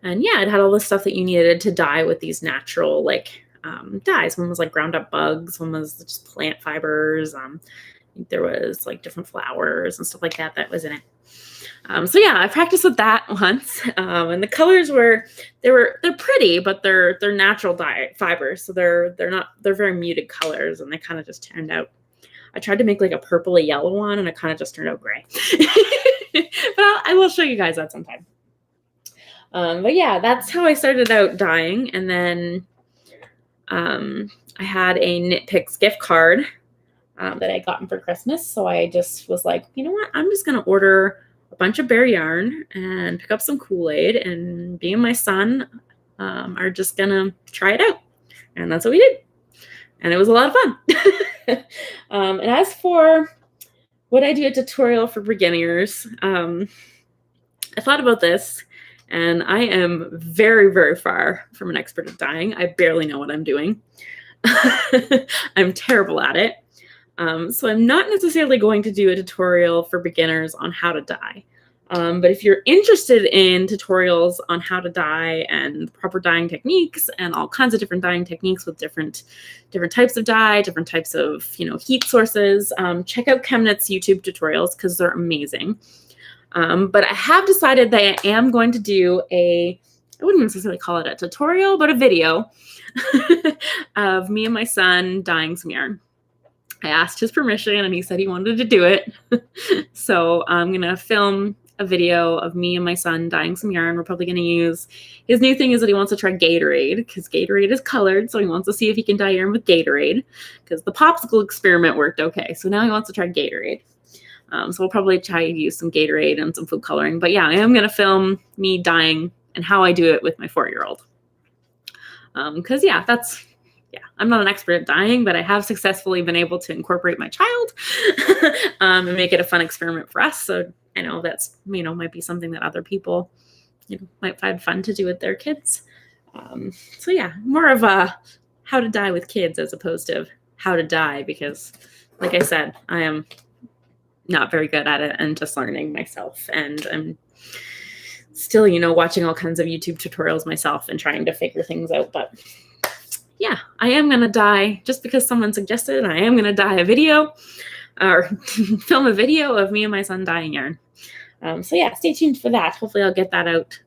Speaker 1: And yeah, it had all the stuff that you needed to dye with these natural dyes. One was like ground up bugs. One was just plant fibers. I think there was like different flowers and stuff like that was in it. So yeah, I practiced with that once. And the colors they're pretty, but they're natural dye fibers. So they're very muted colors, and they kind of just turned out. I tried to make like a purpley yellow one, and it kind of just turned out gray. But I will show you guys that sometime. But yeah, that's how I started out dyeing. And then I had a Knit Picks gift card that I gotten for Christmas. So I just was like, you know what? I'm just going to order a bunch of bare yarn and pick up some Kool-Aid, and me and my son are just going to try it out. And that's what we did. And it was a lot of fun. And as for would I do a tutorial for beginners, I thought about this, and I am very, very far from an expert at dyeing. I barely know what I'm doing. I'm terrible at it. So I'm not necessarily going to do a tutorial for beginners on how to dye. But if you're interested in tutorials on how to dye and proper dyeing techniques and all kinds of different dyeing techniques with different types of dye, different types of heat sources, check out ChemKnit's YouTube tutorials because they're amazing. But I have decided that I am going to do I wouldn't necessarily call it a tutorial, but a video of me and my son dyeing some yarn. I asked his permission and he said he wanted to do it. So I'm going to film a video of me and my son dyeing some yarn. We're probably going to use, his new thing is that he wants to try Gatorade because Gatorade is colored. So he wants to see if he can dye yarn with Gatorade because the popsicle experiment worked okay. So now he wants to try Gatorade. So we'll probably try to use some Gatorade and some food coloring. But yeah, I am going to film me dyeing and how I do it with my 4-year-old. Because yeah, I'm not an expert at dyeing, but I have successfully been able to incorporate my child and make it a fun experiment for us. So I know that's, might be something that other people, might find fun to do with their kids. So yeah, more of a how to dye with kids as opposed to how to dye, because like I said, I am not very good at it and just learning myself. And I'm still, watching all kinds of YouTube tutorials myself and trying to figure things out. But yeah, I am going to dye just because someone suggested I am going to dye a video or film a video of me and my son dyeing yarn. So yeah, stay tuned for that. Hopefully I'll get that out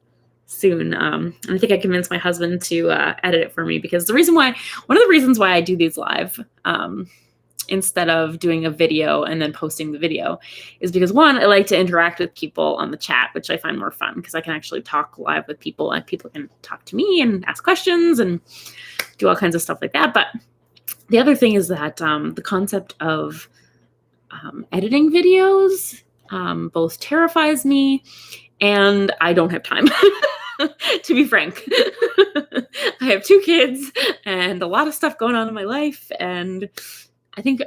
Speaker 1: soon. And I think I convinced my husband to edit it for me, because one of the reasons why I do these live instead of doing a video and then posting the video is because, one, I like to interact with people on the chat, which I find more fun because I can actually talk live with people and people can talk to me and ask questions and do all kinds of stuff like that. But the other thing is that the concept of editing videos both terrifies me and I don't have time. To be frank. I have 2 kids and a lot of stuff going on in my life, and I think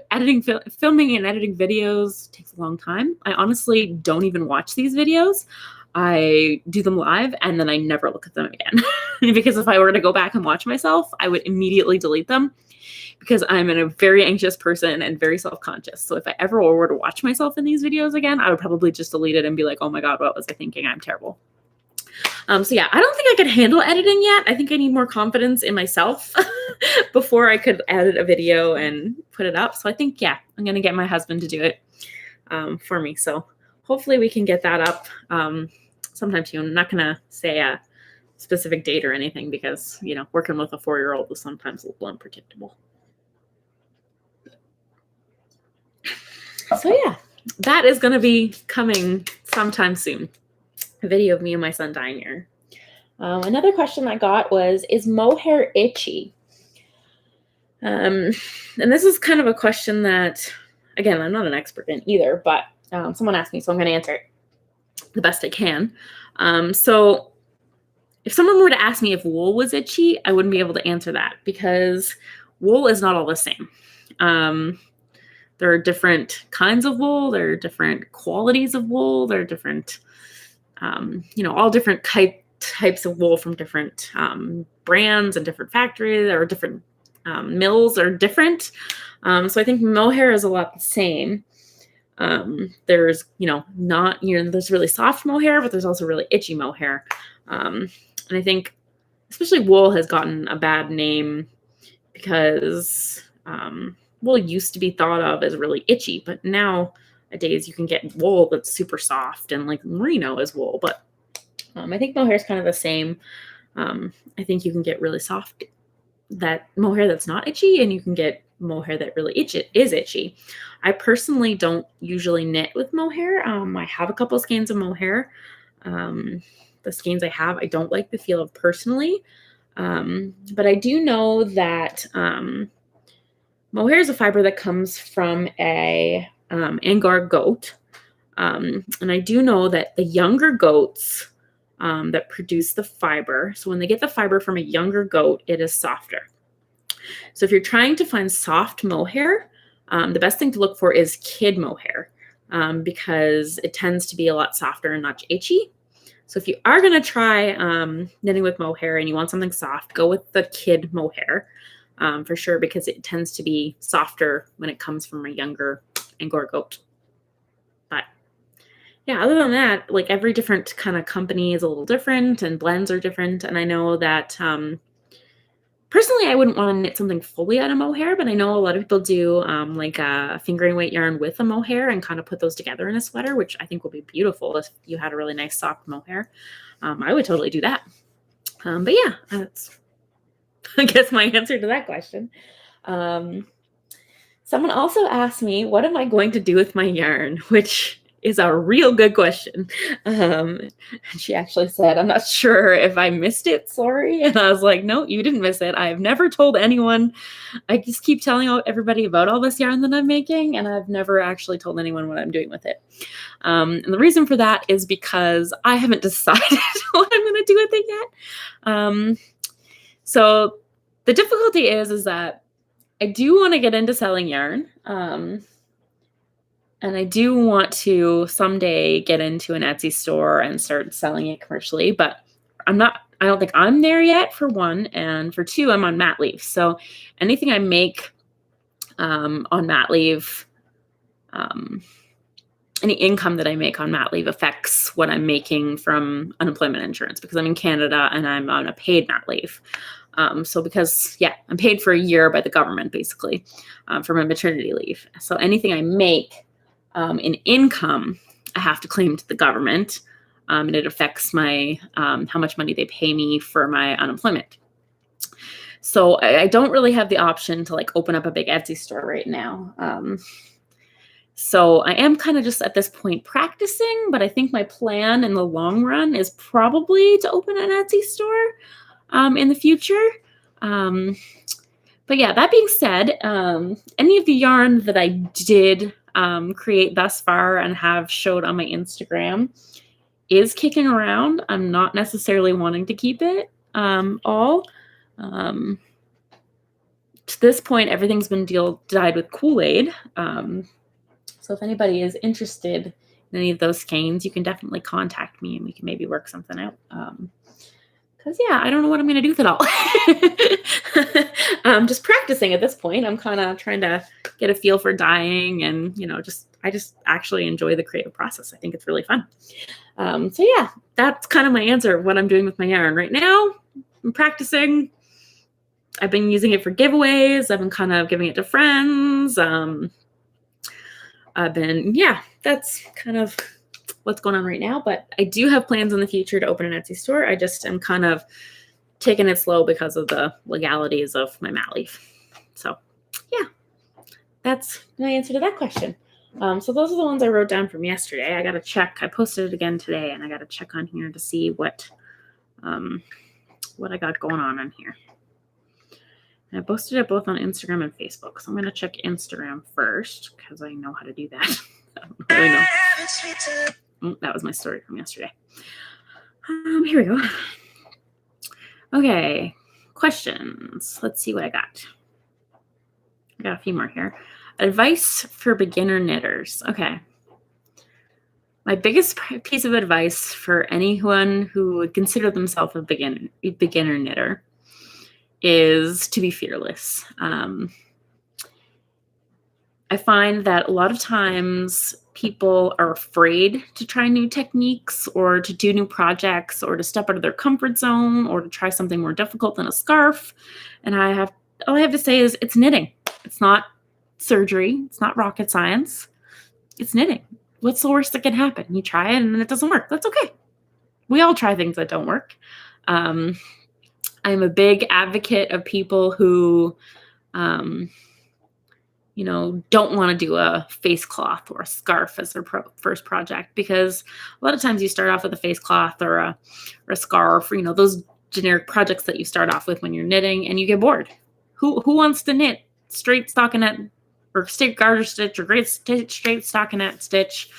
Speaker 1: filming and editing videos takes a long time. I honestly don't even watch these videos. I do them live and then I never look at them again. Because if I were to go back and watch myself, I would immediately delete them, because I'm a very anxious person and very self-conscious. So if I ever were to watch myself in these videos again, I would probably just delete it and be like, oh my God, what was I thinking? I'm terrible. So yeah, I don't think I could handle editing yet. I think I need more confidence in myself before I could edit a video and put it up. So I think, yeah, I'm going to get my husband to do it for me. So hopefully we can get that up sometime soon. I'm not going to say a specific date or anything because, working with a 4-year-old is sometimes a little unpredictable. So yeah, that is going to be coming sometime soon. A video of me and my son dyeing yarn. Another question I got was, is mohair itchy? And this is kind of a question that, again, I'm not an expert in either, but someone asked me, so I'm going to answer it the best I can. So if someone were to ask me if wool was itchy, I wouldn't be able to answer that, because wool is not all the same. There are different kinds of wool. There are different qualities of wool. There are different all different types of wool from different brands and different factories, or different mills are different. So I think mohair is a lot the same. There's, there's really soft mohair, but there's also really itchy mohair. And I think especially wool has gotten a bad name because wool used to be thought of as really itchy, but nowadays you can get wool that's super soft, and like merino is wool, but I think mohair is kind of the same. I think you can get really soft mohair that's not itchy, and you can get mohair that really is itchy. I personally don't usually knit with mohair. I have a couple skeins of mohair. The skeins I have, I don't like the feel of personally, but I do know that mohair is a fiber that comes from a Angora goat. And I do know that the younger goats that produce the fiber, so when they get the fiber from a younger goat, it is softer. So if you're trying to find soft mohair, the best thing to look for is kid mohair, because it tends to be a lot softer and not itchy. So if you are going to try knitting with mohair and you want something soft, go with the kid mohair for sure, because it tends to be softer when it comes from a younger Angora goat. But yeah, other than that, like every different kind of company is a little different and blends are different. And I know that personally, I wouldn't want to knit something fully out of mohair, but I know a lot of people do like a fingering weight yarn with a mohair and kind of put those together in a sweater, which I think would be beautiful if you had a really nice soft mohair. I would totally do that. But yeah, that's, I guess, my answer to that question. Someone also asked me, what am I going to do with my yarn? Which is a real good question. She actually said, I'm not sure if I missed it, sorry. And I was like, no, you didn't miss it. I've never told anyone. I just keep telling everybody about all this yarn that I'm making, and I've never actually told anyone what I'm doing with it. And the reason for that is because I haven't decided what I'm going to do with it yet. So the difficulty is that I do want to get into selling yarn. And I do want to someday get into an Etsy store and start selling it commercially, but I don't think I'm there yet, for one. And for two, I'm on mat leave. So anything I make on mat leave, any income that I make on mat leave affects what I'm making from unemployment insurance, because I'm in Canada and I'm on a paid mat leave. So because, I'm paid for a year by the government, basically, for my maternity leave. So anything I make in income, I have to claim to the government, and it affects my how much money they pay me for my unemployment. So I don't really have the option to like open up a big Etsy store right now. So I am kind of just at this point practicing, but I think my plan in the long run is probably to open an Etsy store in the future. But yeah, that being said, any of the yarn that I did create thus far and have showed on my Instagram is kicking around. I'm not necessarily wanting to keep it all. To this point, everything's been dyed with Kool-Aid. So if anybody is interested in any of those skeins, you can definitely contact me and we can maybe work something out. Because, I don't know what I'm going to do with it all. I'm just practicing at this point. I'm kind of trying to get a feel for dyeing and, I just actually enjoy the creative process. I think it's really fun. So that's kind of my answer of what I'm doing with my yarn right now. I'm practicing. I've been using it for giveaways. I've been kind of giving it to friends. That's kind of what's going on right now. But I do have plans in the future to open an Etsy store. I just am kind of taking it slow because of the legalities of my mat leave. So, that's my answer to that question. So those are the ones I wrote down from yesterday. I got to check. I posted it again today, and I got to check on here to see what I got going on here. And I posted it both on Instagram and Facebook. So I'm going to check Instagram first because I know how to do that. I don't really know. That was my story from yesterday. Here we go. Okay. Questions. Let's see what I got. I got a few more here. Advice for beginner knitters. Okay. My biggest piece of advice for anyone who would consider themselves a beginner knitter is to be fearless. I find that a lot of times people are afraid to try new techniques or to do new projects or to step out of their comfort zone or to try something more difficult than a scarf. And all I have to say is it's knitting. It's not surgery. It's not rocket science. It's knitting. What's the worst that can happen? You try it and it doesn't work. That's okay. We all try things that don't work. I'm a big advocate of people who, don't want to do a face cloth or a scarf as their first project, because a lot of times you start off with a face cloth or a scarf, or, those generic projects that you start off with when you're knitting and you get bored. Who wants to knit straight stockinette or straight garter stitch or straight stockinette stitch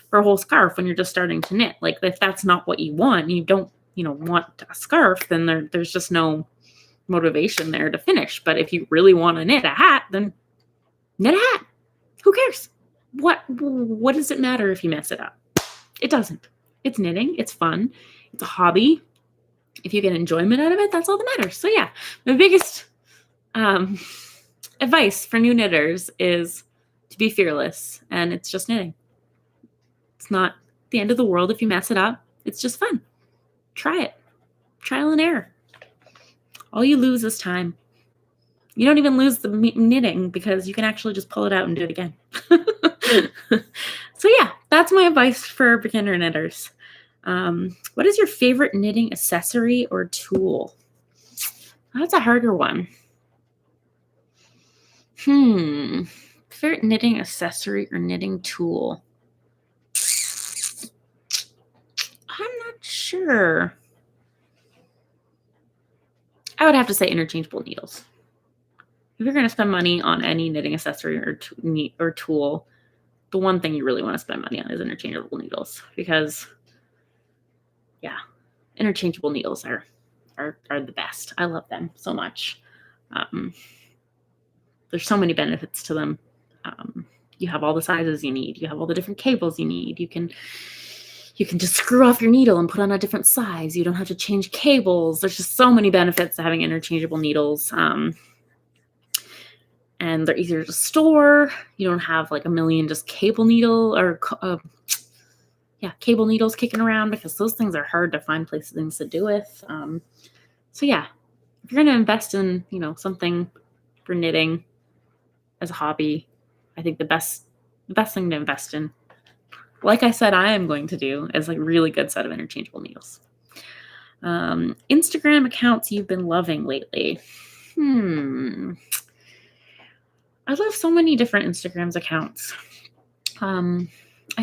Speaker 1: for a whole scarf when you're just starting to knit? Like, if that's not what you want, you don't want a scarf, then there's just no motivation there to finish. But if you really want to knit a hat, then knit a hat. Who cares? What does it matter if you mess it up? It doesn't. It's knitting. It's fun. It's a hobby. If you get enjoyment out of it, that's all that matters. So my biggest advice for new knitters is to be fearless, and it's just knitting. It's not the end of the world if you mess it up. It's just fun. Try it. Trial and error. All you lose is time. You don't even lose the knitting because you can actually just pull it out and do it again. So that's my advice for beginner knitters. What is your favorite knitting accessory or tool? That's a harder one. Favorite knitting accessory or knitting tool? I'm not sure. I would have to say interchangeable needles. If you're going to spend money on any knitting accessory or tool, the one thing you really want to spend money on is interchangeable needles, because interchangeable needles are the best. I love them so much. There's so many benefits to them. You have all the sizes you need. You have all the different cables you need. You can just screw off your needle and put on a different size. You don't have to change cables. There's just so many benefits to having interchangeable needles. And they're easier to store. You don't have like a million just cable needle or cable needles kicking around, because those things are hard to find things to do with. If if you're going to invest in, something for knitting as a hobby, I think the best thing to invest in, like I said, I am going to do, is a really good set of interchangeable needles. Instagram accounts you've been loving lately. I love so many different Instagrams accounts. I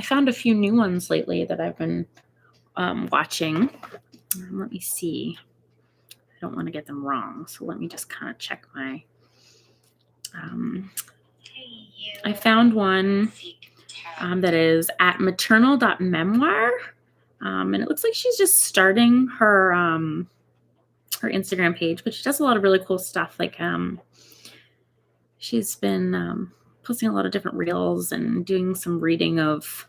Speaker 1: found a few new ones lately that I've been watching. Let me see. I don't want to get them wrong, so let me just kind of check my... I found one that is at maternal.memoir. And it looks like she's just starting her Instagram page, but she does a lot of really cool stuff. Like she's been posting a lot of different reels and doing some reading of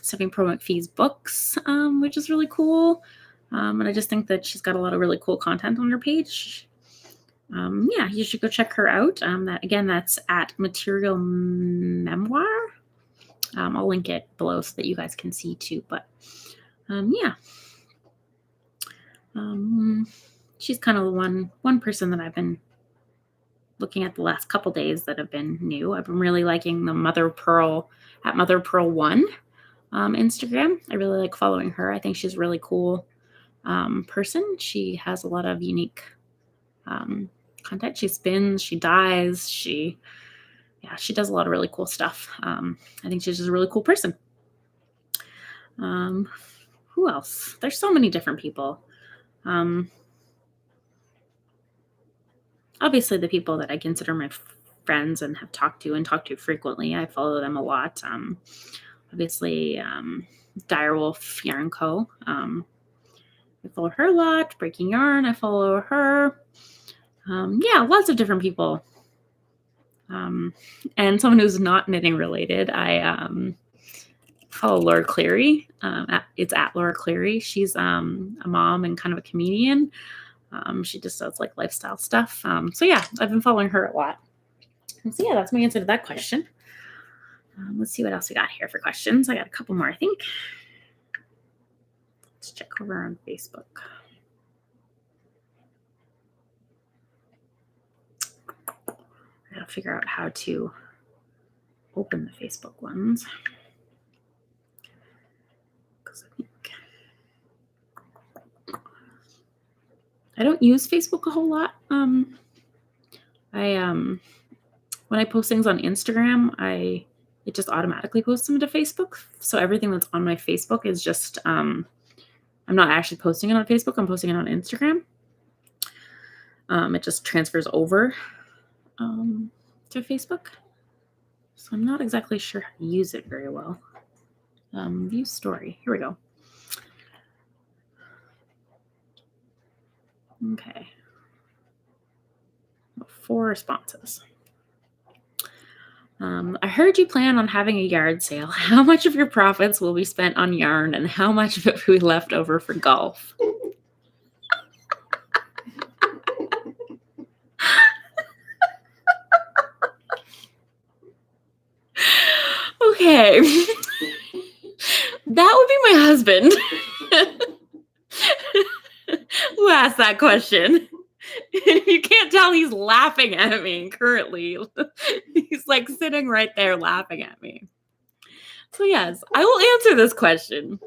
Speaker 1: Stephanie Purl McPhee's books, which is really cool. And I just think that she's got a lot of really cool content on her page. Yeah, you should go check her out. That's at Material Memoir. I'll link it below so that you guys can see too. But yeah, she's kind of the one person that I've been looking at the last couple days that have been new. I've been really liking the Mother Purl at Mother Purl 1 Instagram. I really like following her. I think she's a really cool person. She has a lot of unique content. She spins, she dyes, she does a lot of really cool stuff. I think she's just a really cool person. Who else? There's so many different people. Obviously, the people that I consider my friends and have talked to frequently, I follow them a lot. Obviously, Direwolf Yarn Co. I follow her a lot. Breaking Yarn, I follow her. Yeah, lots of different people. And someone who's not knitting related, I follow Laura Cleary. It's at Laura Cleary. She's a mom and kind of a comedian. She just does like lifestyle stuff. So yeah, I've been following her a lot. And so yeah, that's my answer to that question. Let's see what else we got here for questions. I got a couple more, I think. Let's check over on Facebook. I gotta figure out how to open the Facebook ones. Because I don't use Facebook a whole lot. When I post things on Instagram, it just automatically posts them to Facebook. So everything that's on my Facebook is just I'm not actually posting it on Facebook. I'm posting it on Instagram. It just transfers over to Facebook. So I'm not exactly sure how to use it very well. View story. Here we go. Okay. 4 responses. I heard you plan on having a yard sale. How much of your profits will be spent on yarn and how much of it will be left over for golf? Okay. That would be my husband who asked that question. You can't tell he's laughing at me currently. He's like sitting right there laughing at me. So yes, I will answer this question.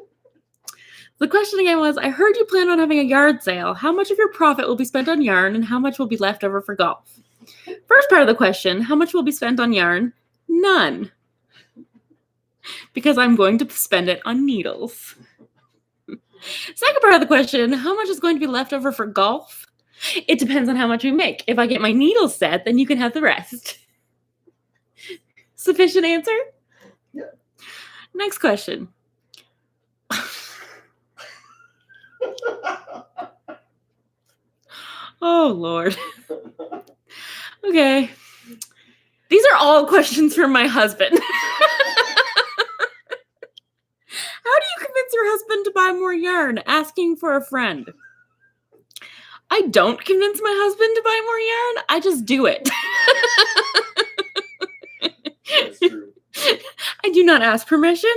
Speaker 1: The question again was, I heard you plan on having a yard sale. How much of your profit will be spent on yarn and how much will be left over for golf? First part of the question, how much will be spent on yarn? None. Because I'm going to spend it on needles. Second part of the question, how much is going to be left over for golf? It depends on how much we make. If I get my needles set, then you can have the rest. Sufficient answer?
Speaker 2: Yeah.
Speaker 1: Next question. Oh, Lord. Okay. These are all questions from my husband. How do you convince your husband to buy more yarn? Asking for a friend. I don't convince my husband to buy more yarn. I just do it.
Speaker 2: That's true.
Speaker 1: I do not ask permission.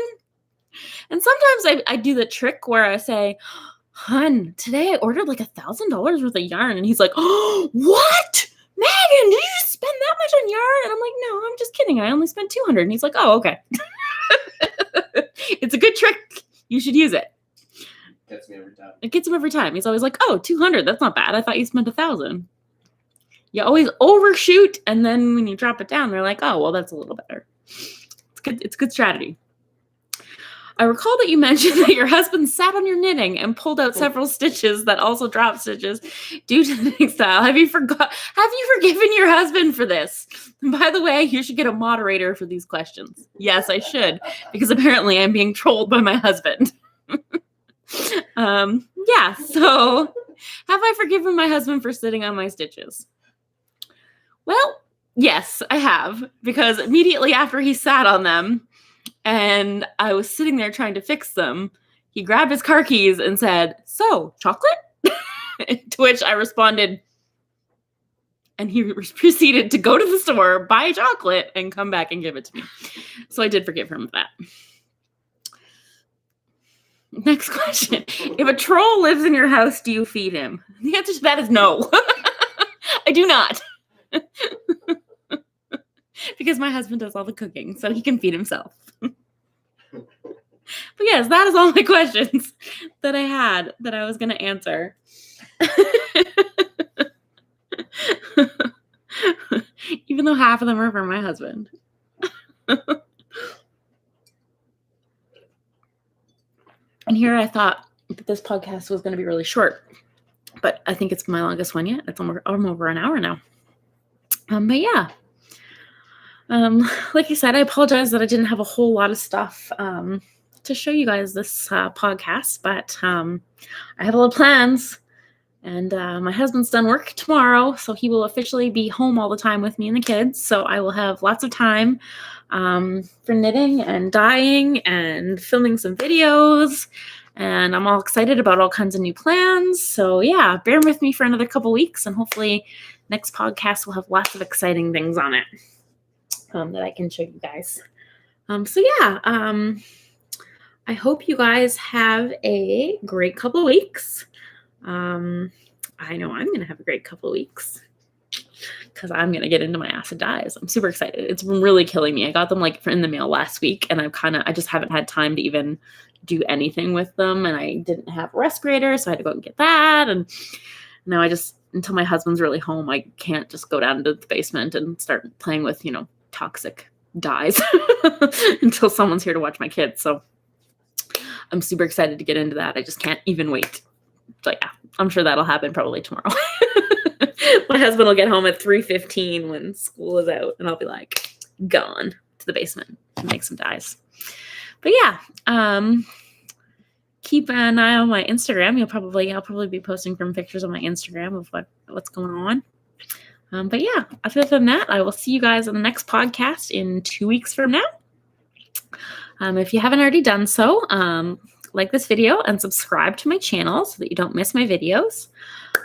Speaker 1: And sometimes I do the trick where I say, hun, today I ordered like $1,000 worth of yarn. And he's like, oh, what? Megan, did you just spend that much on yarn? And I'm like, no, I'm just kidding. I only spent $200. And he's like, oh, okay. It's a good trick. You should use it.
Speaker 2: Gets me every time.
Speaker 1: It gets him every time. He's always like, oh, 200. That's not bad. I thought you spent 1,000. You always overshoot. And then when you drop it down, they're like, oh, well, that's a little better. It's good. It's good strategy. I recall that you mentioned that your husband sat on your knitting and pulled out several stitches that also dropped stitches due to the knitting style. Have you forgiven your husband for this? And by the way, you should get a moderator for these questions. Yes, I should, because apparently I'm being trolled by my husband. Yeah, so have I forgiven my husband for sitting on my stitches? Well, yes, I have, because immediately after he sat on them, and I was sitting there trying to fix them, he grabbed his car keys and said, so, chocolate? To which I responded, and he proceeded to go to the store, buy chocolate, and come back and give it to me. So I did forgive him for that. Next question. If a troll lives in your house, do you feed him? The answer to that is no. I do not. Because my husband does all the cooking, so he can feed himself. But yes, that is all my questions that I had that I was going to answer. Even though half of them are for my husband. And here I thought that this podcast was going to be really short, but I think it's my longest one yet. I'm over an hour now. But yeah. Like I said, I apologize that I didn't have a whole lot of stuff to show you guys this podcast, but I have a lot of plans, and my husband's done work tomorrow, so he will officially be home all the time with me and the kids, so I will have lots of time for knitting and dyeing and filming some videos, and I'm all excited about all kinds of new plans. So yeah, bear with me for another couple weeks, and hopefully next podcast will have lots of exciting things on it that I can show you guys. So yeah, I hope you guys have a great couple of weeks. I know I'm going to have a great couple of weeks because I'm going to get into my acid dyes. I'm super excited. It's been really killing me. I got them like in the mail last week, and I just haven't had time to even do anything with them. And I didn't have a respirator, so I had to go and get that. And now until my husband's really home, I can't just go down to the basement and start playing with, toxic dyes until someone's here to watch my kids. So I'm super excited to get into that. I just can't even wait. So yeah, I'm sure that'll happen probably tomorrow. My husband will get home at 3:15 when school is out, and I'll be like gone to the basement to make some dyes. But yeah, keep an eye on my Instagram. I'll probably be posting some pictures on my Instagram of what's going on. But yeah, other than that, I will see you guys on the next podcast in 2 weeks from now. If you haven't already done so, like this video and subscribe to my channel so that you don't miss my videos.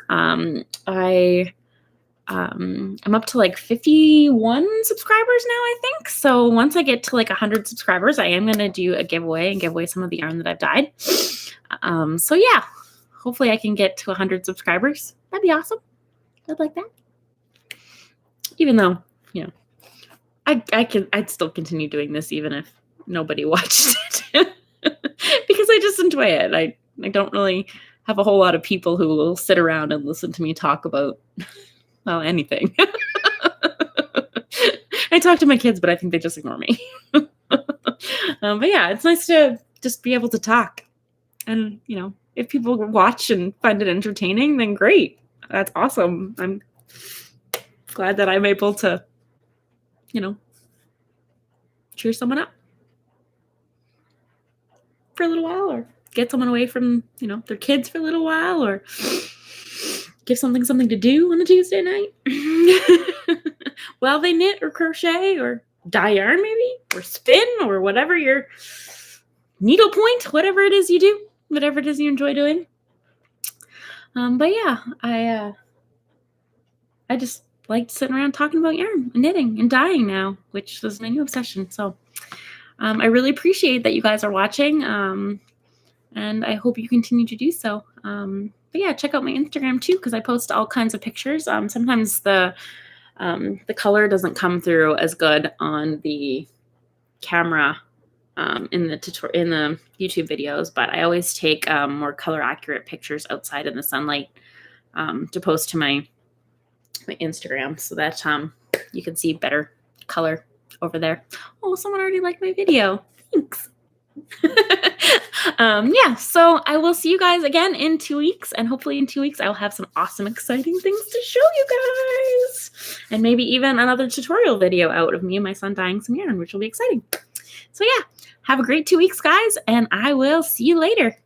Speaker 1: I'm up to like 51 subscribers now, I think. So once I get to like 100 subscribers, I am going to do a giveaway and give away some of the yarn that I've dyed. So yeah, hopefully I can get to 100 subscribers. That'd be awesome. I'd like that. Even though, I'd still continue doing this even if nobody watched it because I just enjoy it. I don't really have a whole lot of people who will sit around and listen to me talk about, anything. I talk to my kids, but I think they just ignore me. But yeah, it's nice to just be able to talk. And, if people watch and find it entertaining, then great. That's awesome. I'm glad that I'm able to, cheer someone up for a little while, or get someone away from, their kids for a little while, or give something to do on a Tuesday night while they knit or crochet or dye yarn maybe, or spin, or whatever your needlepoint, whatever it is you do, whatever it is you enjoy doing. But yeah, I just like sitting around talking about yarn and knitting and dyeing now, which is my new obsession. So I really appreciate that you guys are watching, and I hope you continue to do so. But yeah, check out my Instagram too, because I post all kinds of pictures. Sometimes the color doesn't come through as good on the camera in the YouTube videos, but I always take more color accurate pictures outside in the sunlight to post to my Instagram, so that you can see better color over there. Oh, someone already liked my video. Thanks. Yeah, so I will see you guys again in 2 weeks, and hopefully in 2 weeks I'll have some awesome, exciting things to show you guys, and maybe even another tutorial video out of me and my son dyeing some yarn, which will be exciting. So yeah, have a great 2 weeks, guys, and I will see you later.